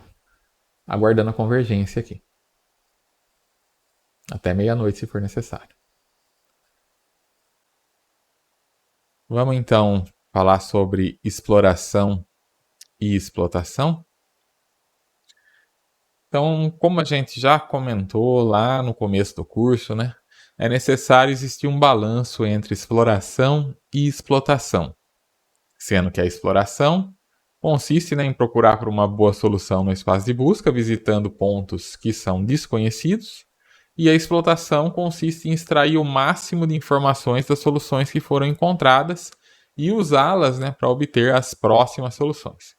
aguardando a convergência aqui. Até meia-noite, se for necessário. Vamos então falar sobre exploração e explotação. Então, como a gente já comentou lá no começo do curso, né, é necessário existir um balanço entre exploração e explotação, sendo que a exploração consiste, né, em procurar por uma boa solução no espaço de busca, visitando pontos que são desconhecidos, e a explotação consiste em extrair o máximo de informações das soluções que foram encontradas e usá-las, né, para obter as próximas soluções.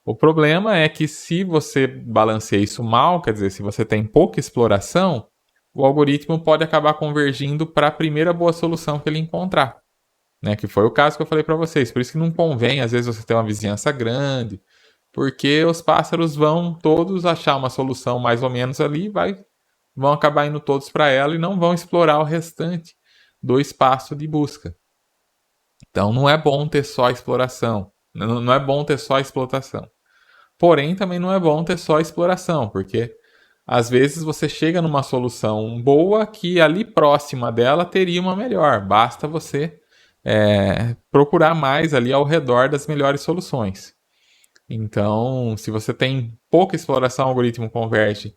O problema é que se você balanceia isso mal, quer dizer, se você tem pouca exploração, o algoritmo pode acabar convergindo para a primeira boa solução que ele encontrar, né? Que foi o caso que eu falei para vocês. Por isso que não convém, às vezes, você ter uma vizinhança grande, porque os pássaros vão todos achar uma solução mais ou menos ali, vão acabar indo todos para ela e não vão explorar o restante do espaço de busca. Então, não é bom ter só exploração, não é bom ter só explotação. Porém, também não é bom ter só exploração, porque às vezes você chega numa solução boa que ali próxima dela teria uma melhor. Basta você procurar mais ali ao redor das melhores soluções. Então, se você tem pouca exploração, o algoritmo converge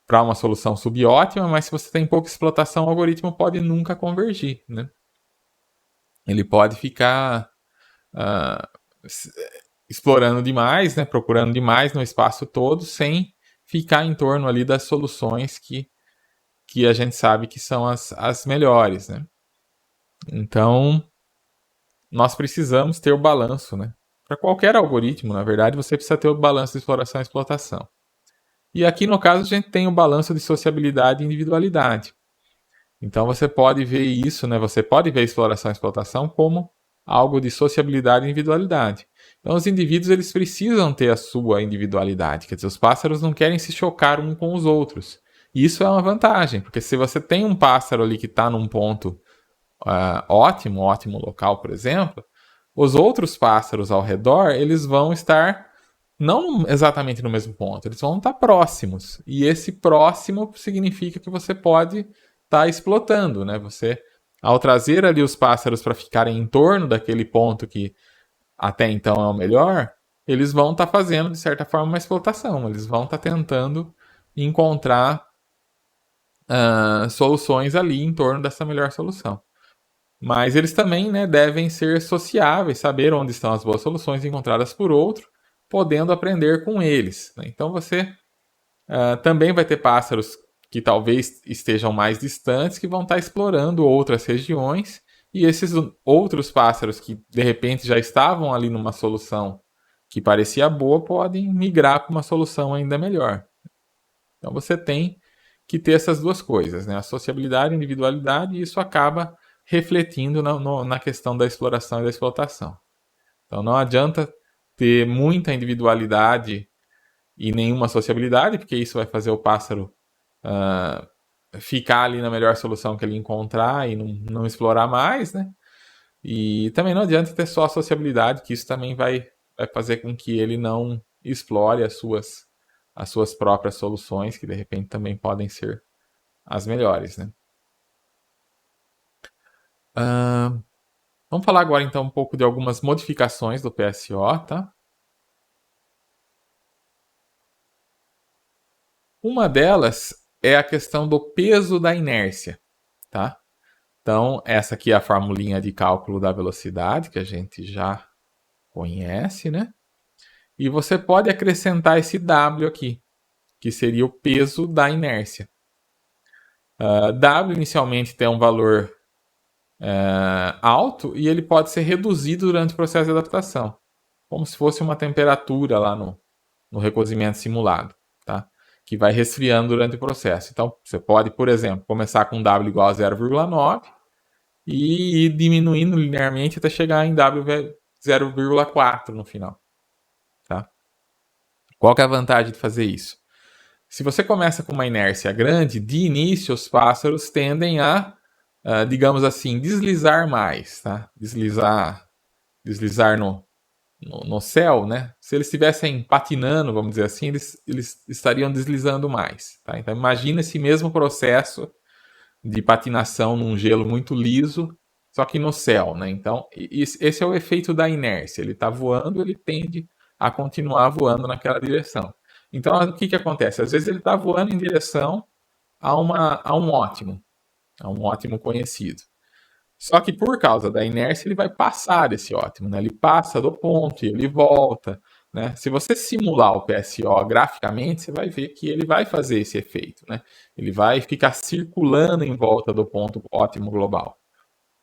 para uma solução subótima, mas se você tem pouca explotação, o algoritmo pode nunca convergir, né? Ele pode ficar explorando demais, né, procurando demais no espaço todo, sem ficar em torno ali das soluções que a gente sabe que são as melhores, né? Então, nós precisamos ter o balanço, né? Para qualquer algoritmo, na verdade, você precisa ter o balanço de exploração e explotação. E aqui, no caso, a gente tem o balanço de sociabilidade e individualidade. Então, você pode ver isso, né? Você pode ver a exploração e explotação como algo de sociabilidade e individualidade. Então, os indivíduos eles precisam ter a sua individualidade. Quer dizer, os pássaros não querem se chocar uns com os outros. E isso é uma vantagem, porque se você tem um pássaro ali que está num ponto ótimo local, por exemplo, os outros pássaros ao redor eles vão estar não exatamente no mesmo ponto, eles vão estar próximos. E esse próximo significa que você pode estar explotando, né? Você, ao trazer ali os pássaros para ficarem em torno daquele ponto que até então é o melhor, eles vão estar fazendo, de certa forma, uma explotação. Eles vão estar tentando encontrar soluções ali em torno dessa melhor solução. Mas eles também, né, devem ser sociáveis, saber onde estão as boas soluções encontradas por outro, podendo aprender com eles, né? Então você também vai ter pássaros que talvez estejam mais distantes, que vão estar explorando outras regiões, e esses outros pássaros que de repente já estavam ali numa solução que parecia boa, podem migrar para uma solução ainda melhor. Então você tem que ter essas duas coisas, né? A sociabilidade e a individualidade, e isso acaba refletindo na questão da exploração e da explotação. Então não adianta ter muita individualidade e nenhuma sociabilidade, porque isso vai fazer o pássaro ficar ali na melhor solução que ele encontrar e não explorar mais, né? E também não adianta ter só a sociabilidade, que isso também vai fazer com que ele não explore as suas próprias soluções, que de repente também podem ser as melhores, né? Vamos falar agora então um pouco de algumas modificações do PSO, tá? Uma delas é a questão do peso da inércia, tá? Então, essa aqui é a formulinha de cálculo da velocidade, que a gente já conhece, né? E você pode acrescentar esse W aqui, que seria o peso da inércia. W inicialmente tem um valor alto e ele pode ser reduzido durante o processo de adaptação, como se fosse uma temperatura lá no recozimento simulado, tá? Que vai resfriando durante o processo. Então, você pode, por exemplo, começar com W igual a 0,9 e ir diminuindo linearmente até chegar em W 0,4 no final. Tá? Qual que é a vantagem de fazer isso? Se você começa com uma inércia grande, de início os pássaros tendem a, digamos assim, deslizar mais, tá? Deslizar no céu, né? Se eles estivessem patinando, vamos dizer assim, eles estariam deslizando mais, tá? Então imagina esse mesmo processo de patinação num gelo muito liso, só que no céu, né? Então esse é o efeito da inércia. Ele está voando, ele tende a continuar voando naquela direção. Então o que acontece? Às vezes ele está voando em direção a um ótimo conhecido. Só que por causa da inércia ele vai passar desse ótimo, né? Ele passa do ponto e ele volta, né? Se você simular o PSO graficamente, você vai ver que ele vai fazer esse efeito, né? Ele vai ficar circulando em volta do ponto ótimo global,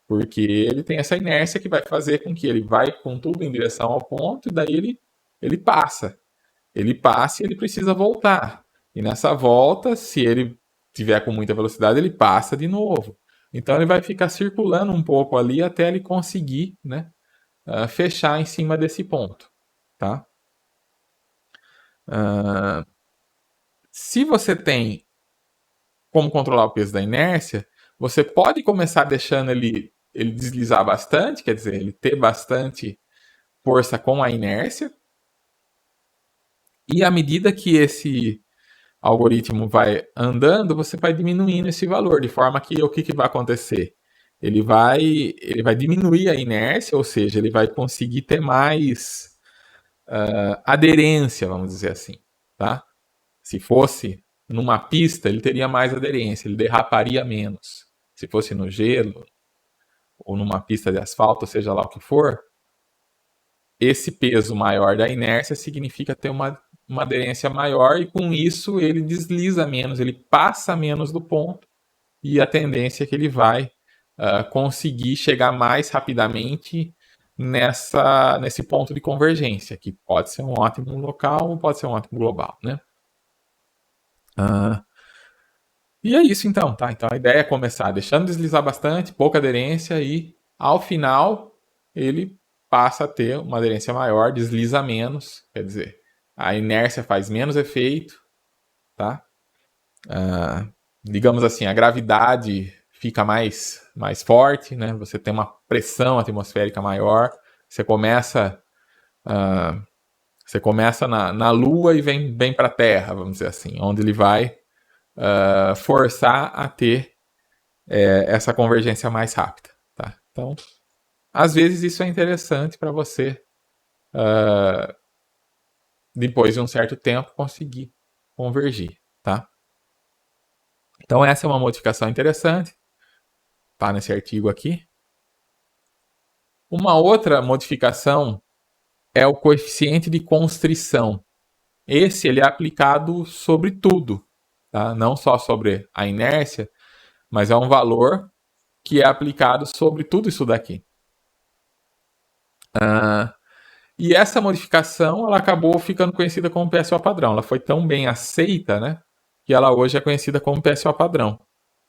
porque ele tem essa inércia que vai fazer com que ele vai com tudo em direção ao ponto e daí ele passa. Ele passa e ele precisa voltar. E nessa volta, se ele tiver com muita velocidade, ele passa de novo. Então ele vai ficar circulando um pouco ali até ele conseguir, né, fechar em cima desse ponto, tá? Se você tem como controlar o peso da inércia, você pode começar deixando ele deslizar bastante, quer dizer, ele ter bastante força com a inércia. E à medida que esse algoritmo vai andando, você vai diminuindo esse valor, de forma que o que vai acontecer? Ele vai diminuir a inércia, ou seja, ele vai conseguir ter mais aderência, vamos dizer assim, tá? Se fosse numa pista, ele teria mais aderência, ele derraparia menos. Se fosse no gelo ou numa pista de asfalto, seja lá o que for, esse peso maior da inércia significa ter uma aderência maior e com isso ele desliza menos, ele passa menos do ponto e a tendência é que ele vai conseguir chegar mais rapidamente nesse ponto de convergência, que pode ser um ótimo local ou pode ser um ótimo global, né? E é isso então, tá? Então a ideia é começar deixando deslizar bastante, pouca aderência e ao final ele passa a ter uma aderência maior, desliza menos, quer dizer, a inércia faz menos efeito, tá? Digamos assim, a gravidade fica mais forte, né? Você tem uma pressão atmosférica maior, você começa na Lua e vem para a Terra, vamos dizer assim, onde ele vai forçar a ter essa convergência mais rápida. Tá? Então, às vezes isso é interessante para você, depois de um certo tempo, conseguir convergir. Tá? Então, essa é uma modificação interessante, tá nesse artigo aqui. Uma outra modificação é o coeficiente de constrição. Esse ele é aplicado sobre tudo, tá? Não só sobre a inércia, mas é um valor que é aplicado sobre tudo isso daqui. E essa modificação ela acabou ficando conhecida como PSO padrão. Ela foi tão bem aceita, né, que ela hoje é conhecida como PSO padrão.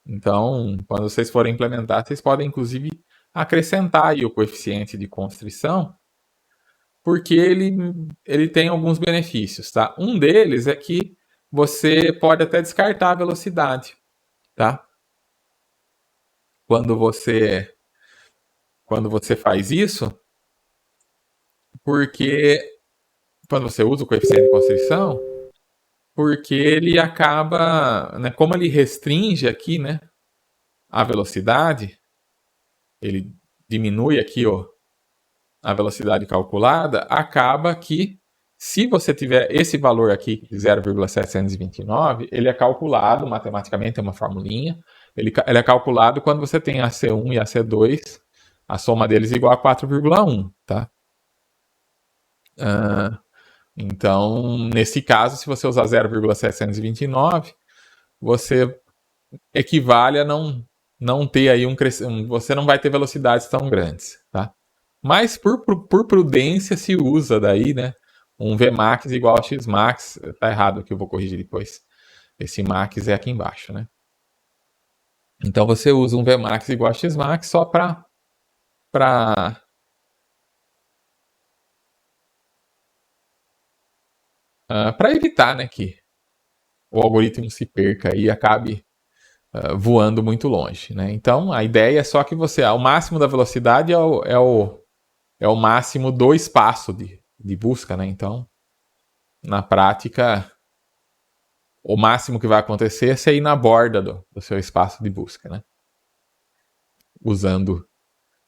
Então, quando vocês forem implementar, vocês podem inclusive acrescentar aí o coeficiente de constrição, porque ele tem alguns benefícios, tá? Um deles é que você pode até descartar a velocidade, tá? Quando você faz isso, porque quando você usa o coeficiente de constrição, porque ele acaba, né, como ele restringe aqui, né, a velocidade, ele diminui aqui a velocidade calculada, acaba que se você tiver esse valor aqui, 0,729, ele é calculado matematicamente, é uma formulinha, ele é calculado quando você tem a C1 e a C2, a soma deles é igual a 4,1, tá? Então, nesse caso, se você usar 0,729, você equivale a não ter aí você não vai ter velocidades tão grandes, tá? Mas por prudência se usa daí, né? Um Vmax igual a Xmax, tá errado aqui, eu vou corrigir depois. Esse max é aqui embaixo, né? Então você usa um Vmax igual a Xmax só para evitar, né, que o algoritmo se perca e acabe voando muito longe, né? Então a ideia é só que o máximo da velocidade é o máximo do espaço de busca, né? Então, na prática, o máximo que vai acontecer é você ir na borda do seu espaço de busca, né? Usando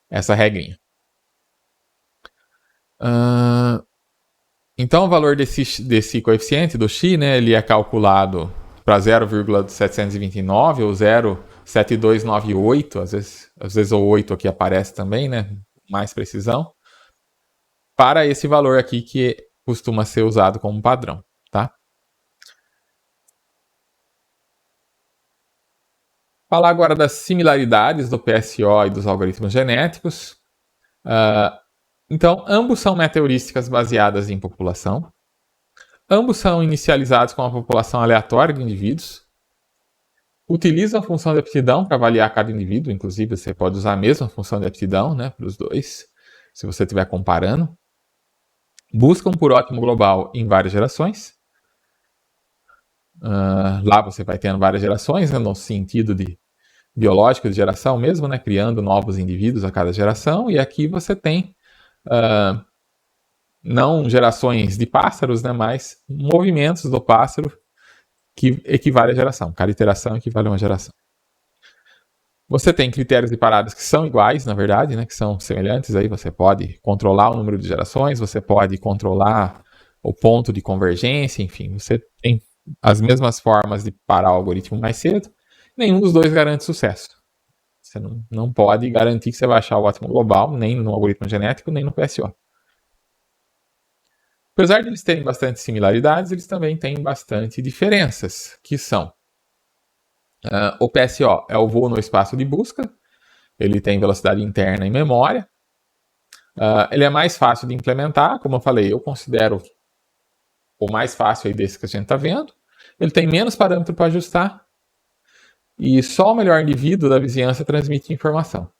essa regrinha. Então, o valor desse coeficiente do x, né, ele é calculado para 0,729 ou 0,7298, às vezes o 8 aqui aparece também, né? Mais precisão. Para esse valor aqui que costuma ser usado como padrão, tá? Falar agora das similaridades do PSO e dos algoritmos genéticos. Então, ambos são meta-heurísticas baseadas em população. Ambos são inicializados com uma população aleatória de indivíduos. Utilizam a função de aptidão para avaliar cada indivíduo. Inclusive, você pode usar a mesma função de aptidão, né, para os dois, se você estiver comparando. Buscam por ótimo global em várias gerações. Lá você vai tendo várias gerações, né, no sentido de biológico de geração mesmo, né, criando novos indivíduos a cada geração. E aqui você tem não gerações de pássaros, né, mas movimentos do pássaro que equivale à geração. Cada iteração equivale a uma geração. Você tem critérios de paradas que são iguais, na verdade, né, que são semelhantes. Aí você pode controlar o número de gerações, você pode controlar o ponto de convergência, enfim, você tem as mesmas formas de parar o algoritmo mais cedo. Nenhum dos dois garante sucesso. Você não pode garantir que você vai achar o ótimo global, nem no algoritmo genético, nem no PSO. Apesar de eles terem bastante similaridades, eles também têm bastante diferenças, que são o PSO é o voo no espaço de busca, ele tem velocidade interna e memória. Ele é mais fácil de implementar, como eu falei, eu considero o mais fácil aí desse que a gente está vendo. Ele tem menos parâmetro para ajustar e só o melhor indivíduo da vizinhança transmite informação.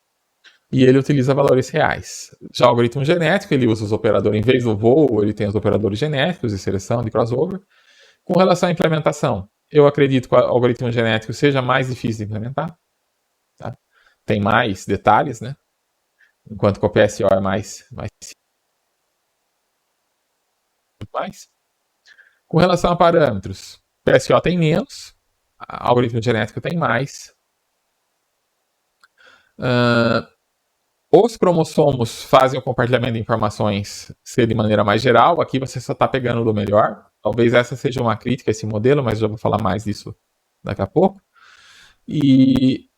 E ele utiliza valores reais. Já o algoritmo genético, ele usa os operadores, em vez do voo, ele tem os operadores genéticos de seleção, de crossover. Com relação à implementação, eu acredito que o algoritmo genético seja mais difícil de implementar. Tá? Tem mais detalhes, né? Enquanto que o PSO é mais. Com relação a parâmetros, PSO tem menos, algoritmo genético tem mais. Os cromossomos fazem o compartilhamento de informações ser de maneira mais geral. Aqui você só está pegando do melhor. Talvez essa seja uma crítica a esse modelo, mas eu vou falar mais disso daqui a pouco. E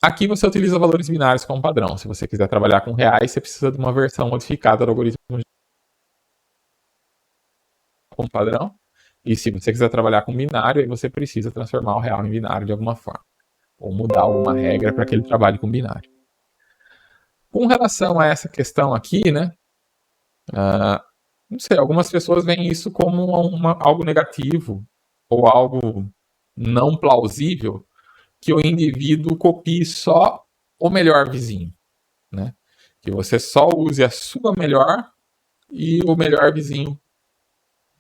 aqui você utiliza valores binários como padrão. Se você quiser trabalhar com reais, você precisa de uma versão modificada do algoritmo como padrão. E se você quiser trabalhar com binário, aí você precisa transformar o real em binário de alguma forma. Ou mudar alguma regra para que ele trabalhe com binário. Com relação a essa questão aqui, né? Não sei, algumas pessoas veem isso como algo negativo ou algo não plausível que o indivíduo copie só o melhor vizinho, né? Que você só use a sua melhor e o melhor vizinho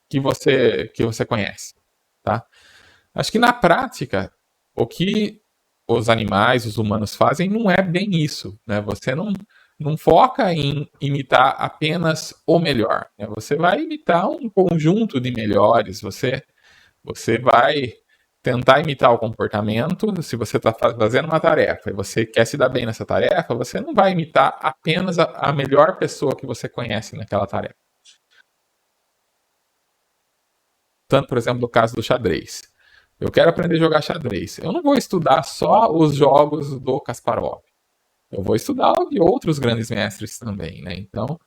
que você conhece, tá? Acho que na prática, o que os animais, os humanos fazem não é bem isso, né? Você não foca em imitar apenas o melhor, né? Você vai imitar um conjunto de melhores, você vai tentar imitar o comportamento. Se você está fazendo uma tarefa e você quer se dar bem nessa tarefa, você não vai imitar apenas a melhor pessoa que você conhece naquela tarefa. Tanto, por exemplo, no caso do xadrez. Eu quero aprender a jogar xadrez. Eu não vou estudar só os jogos do Kasparov. Eu vou estudar de outros grandes mestres também, né? Então,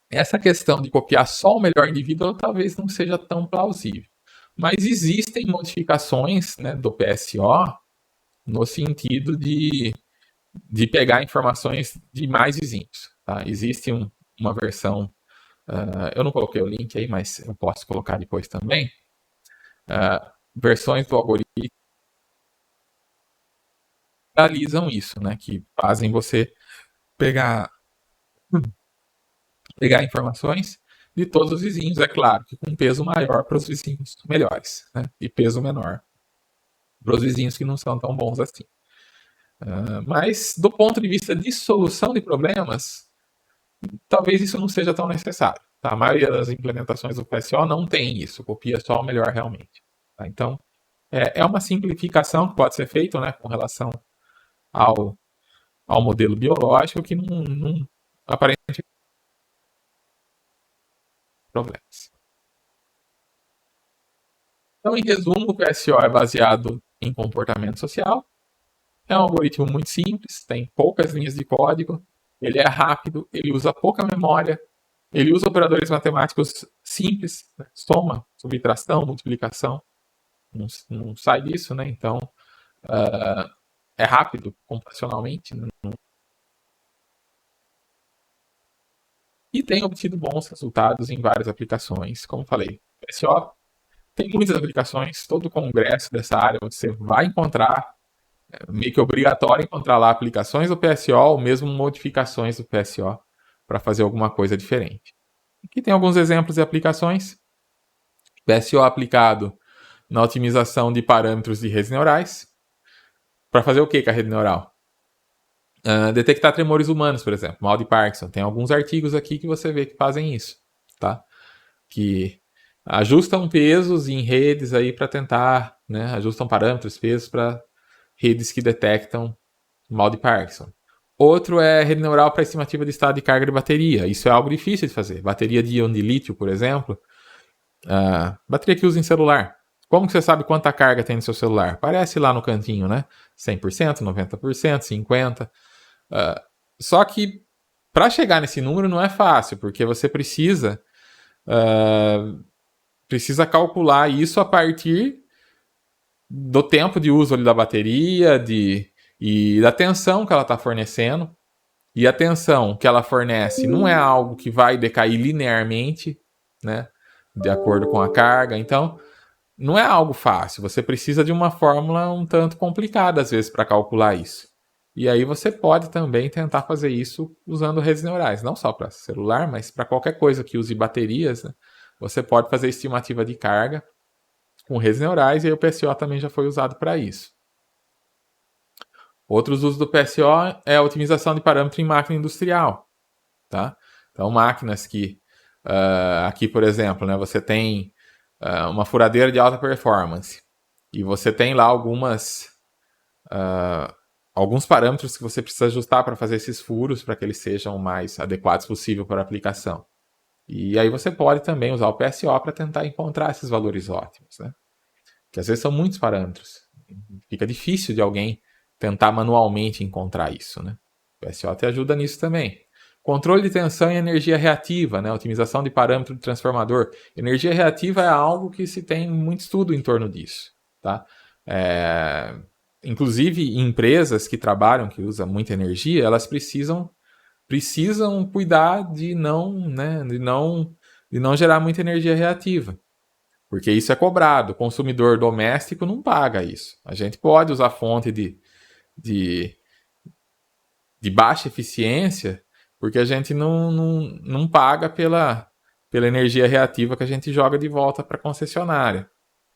essa questão de copiar só o melhor indivíduo talvez não seja tão plausível. Mas existem modificações, né, do PSO no sentido de pegar informações de mais vizinhos. Tá? Existe uma versão, eu não coloquei o link aí, mas eu posso colocar depois também, versões do algoritmo realizam isso, né, que fazem você pegar informações de todos os vizinhos, é claro, que com peso maior para os vizinhos melhores, né, e peso menor para os vizinhos que não são tão bons assim. Mas, do ponto de vista de solução de problemas, talvez isso não seja tão necessário. Tá? A maioria das implementações do PSO não tem isso, copia só o melhor realmente. Tá? Então, é uma simplificação que pode ser feita, né, com relação ao modelo biológico que não aparentemente problemas. Então, em resumo, o PSO é baseado em comportamento social. É um algoritmo muito simples, tem poucas linhas de código, ele é rápido, ele usa pouca memória, ele usa operadores matemáticos simples, né? Soma, subtração, multiplicação, não sai disso, né? Então, é rápido computacionalmente. E tem obtido bons resultados em várias aplicações. Como falei, o PSO tem muitas aplicações, todo o congresso dessa área você vai encontrar, meio que obrigatório encontrar lá aplicações do PSO ou mesmo modificações do PSO para fazer alguma coisa diferente. Aqui tem alguns exemplos de aplicações. PSO aplicado na otimização de parâmetros de redes neurais. Para fazer o que com a rede neural? Detectar tremores humanos, por exemplo, mal de Parkinson. Tem alguns artigos aqui que você vê que fazem isso, tá? Que ajustam pesos em redes aí para tentar, né? Ajustam parâmetros, pesos para redes que detectam mal de Parkinson. Outro é rede neural para estimativa de estado de carga de bateria. Isso é algo difícil de fazer. Bateria de íon de lítio, por exemplo. Bateria que usa em celular. Como que você sabe quanta carga tem no seu celular? Aparece lá no cantinho, né? 100%, 90%, 50%. Só que para chegar nesse número não é fácil, porque você precisa calcular isso a partir do tempo de uso ali da bateria e da tensão que ela está fornecendo. e a tensão que ela fornece não é algo que vai decair linearmente, né, de acordo com a carga. Então, não é algo fácil. Você precisa de uma fórmula um tanto complicada, às vezes, para calcular isso. E aí você pode também tentar fazer isso usando redes neurais, não só para celular, mas para qualquer coisa que use baterias, né? Você pode fazer estimativa de carga com redes neurais, e aí o PSO também já foi usado para isso. Outros usos do PSO é a otimização de parâmetro em máquina industrial, tá? Então, máquinas que, aqui, por exemplo, né, você tem uma furadeira de alta performance e você tem lá alguns parâmetros que você precisa ajustar para fazer esses furos, para que eles sejam o mais adequados possível para a aplicação. E aí você pode também usar o PSO para tentar encontrar esses valores ótimos, né? Que às vezes são muitos parâmetros. Fica difícil de alguém tentar manualmente encontrar isso, né? O PSO te ajuda nisso também. Controle de tensão e energia reativa, né? Otimização de parâmetro de transformador. Energia reativa é algo que se tem muito estudo em torno disso, tá? Inclusive, empresas que trabalham, que usam muita energia, elas precisam cuidar de não, né, de não gerar muita energia reativa. Porque isso é cobrado. O consumidor doméstico não paga isso. A gente pode usar fonte de, de baixa eficiência, porque a gente não paga pela energia reativa que a gente joga de volta para a concessionária.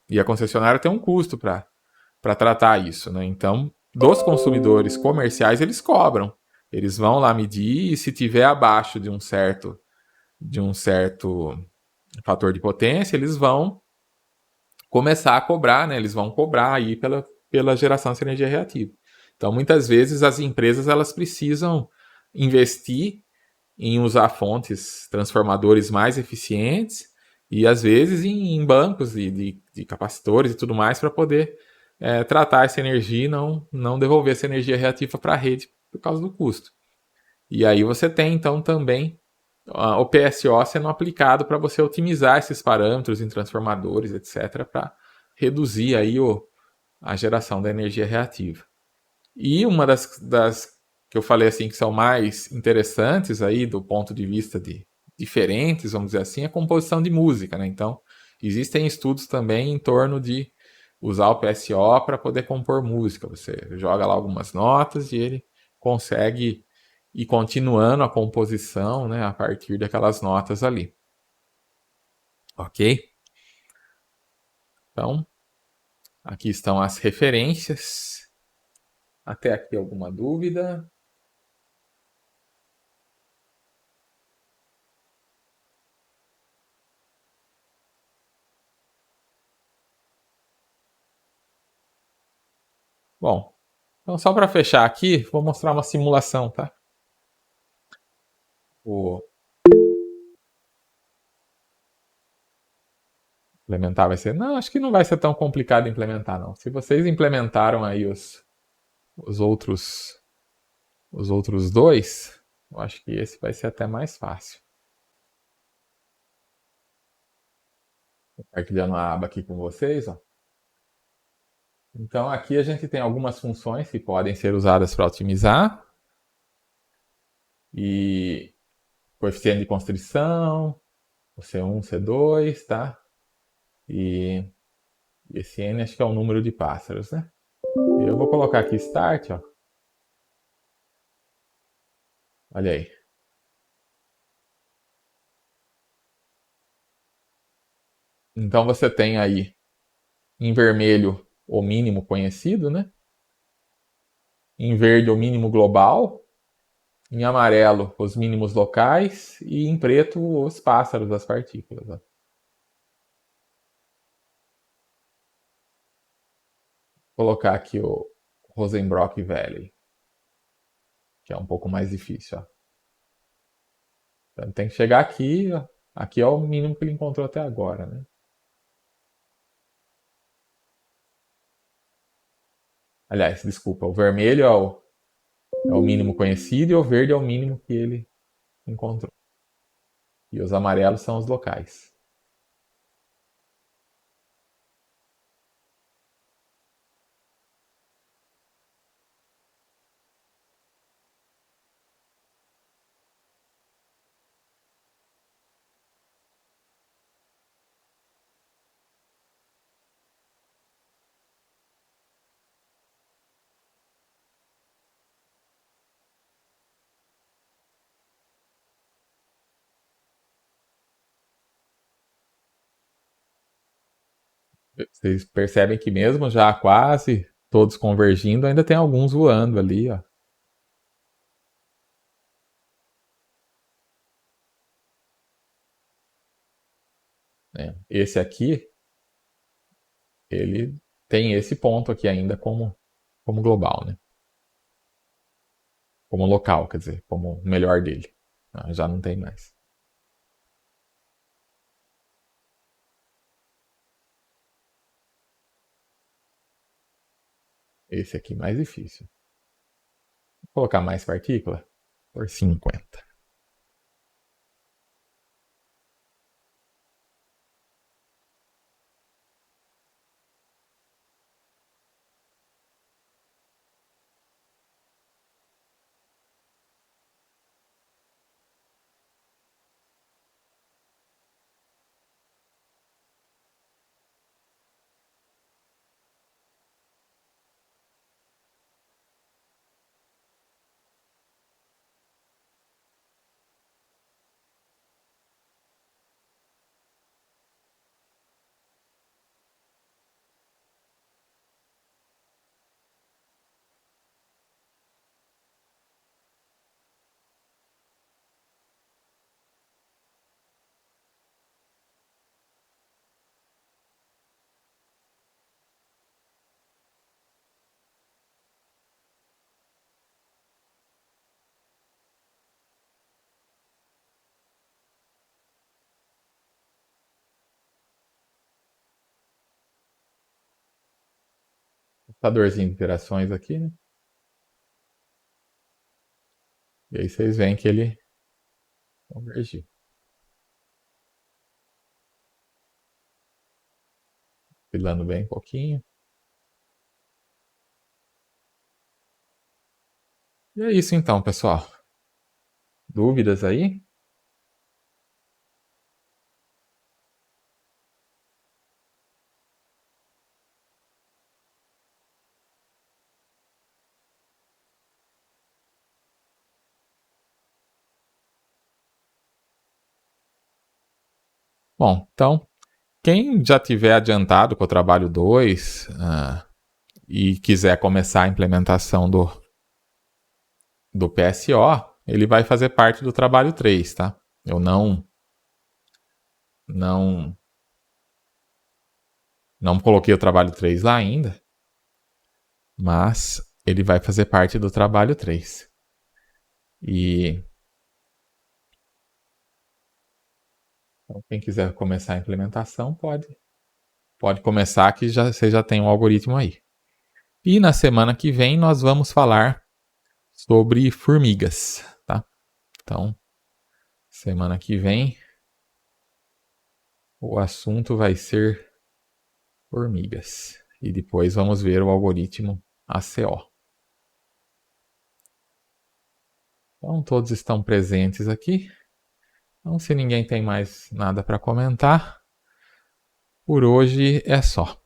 E a concessionária tem um custo para tratar isso, né? Então, dos consumidores comerciais, eles cobram. Eles vão lá medir e se tiver abaixo de um certo fator de potência, eles vão começar a cobrar, né? Eles vão cobrar aí pela geração de energia reativa. Então, muitas vezes as empresas elas precisam investir em usar fontes transformadores mais eficientes e às vezes em bancos de capacitores e tudo mais para poder tratar essa energia e não devolver essa energia reativa para a rede por causa do custo. E aí você tem então também o PSO sendo aplicado para você otimizar esses parâmetros em transformadores, etc., para reduzir aí a geração da energia reativa. E uma das que eu falei assim que são mais interessantes aí do ponto de vista de diferentes, vamos dizer assim, é a composição de música, né? Então, existem estudos também em torno de usar o PSO para poder compor música. Você joga lá algumas notas e ele consegue ir continuando a composição, né, a partir daquelas notas ali. Ok? Então, aqui estão as referências. Até aqui alguma dúvida? Bom, então só para fechar aqui, vou mostrar uma simulação, tá? Vou implementar vai ser. Não, acho que não vai ser tão complicado implementar, não. Se vocês implementaram aí os outros os outros dois, eu acho que esse vai ser até mais fácil. Compartilhando a aba aqui com vocês, ó. Então aqui a gente tem algumas funções que podem ser usadas para otimizar e coeficiente de constrição, o C1, C2, tá? E esse N acho que é o número de pássaros, né? E eu vou colocar aqui Start, ó. Olha aí. Então você tem aí em vermelho o mínimo conhecido, né? Em verde o mínimo global, em amarelo os mínimos locais e em preto os pássaros das partículas. Ó. Vou colocar aqui o Rosenbrock Valley, que é um pouco mais difícil. Ó. Então tem que chegar aqui, ó. Aqui é o mínimo que ele encontrou até agora, né? Aliás, desculpa, o vermelho é o mínimo conhecido e o verde é o mínimo que ele encontrou. E os amarelos são os locais. Vocês percebem que mesmo já quase todos convergindo, ainda tem alguns voando ali, ó. Né? Esse aqui, ele tem esse ponto aqui ainda como global, né? Como local, quer dizer, como o melhor dele. Já não tem mais. Esse aqui mais difícil. Vou colocar mais partícula por 50. Computadorzinho de interações aqui, né? E aí vocês veem que ele convergiu. Filando bem um pouquinho. E é isso então, pessoal. Dúvidas aí? Bom, então, quem já tiver adiantado com o trabalho 2 e quiser começar a implementação do PSO, ele vai fazer parte do trabalho 3, tá? Eu não, não coloquei o trabalho 3 lá ainda, mas ele vai fazer parte do trabalho 3. E então, quem quiser começar a implementação pode começar que você já tem um algoritmo aí. E na semana que vem nós vamos falar sobre formigas, tá? Então, semana que vem o assunto vai ser formigas. E depois vamos ver o algoritmo ACO. Então, todos estão presentes aqui. Então, se ninguém tem mais nada para comentar, por hoje é só.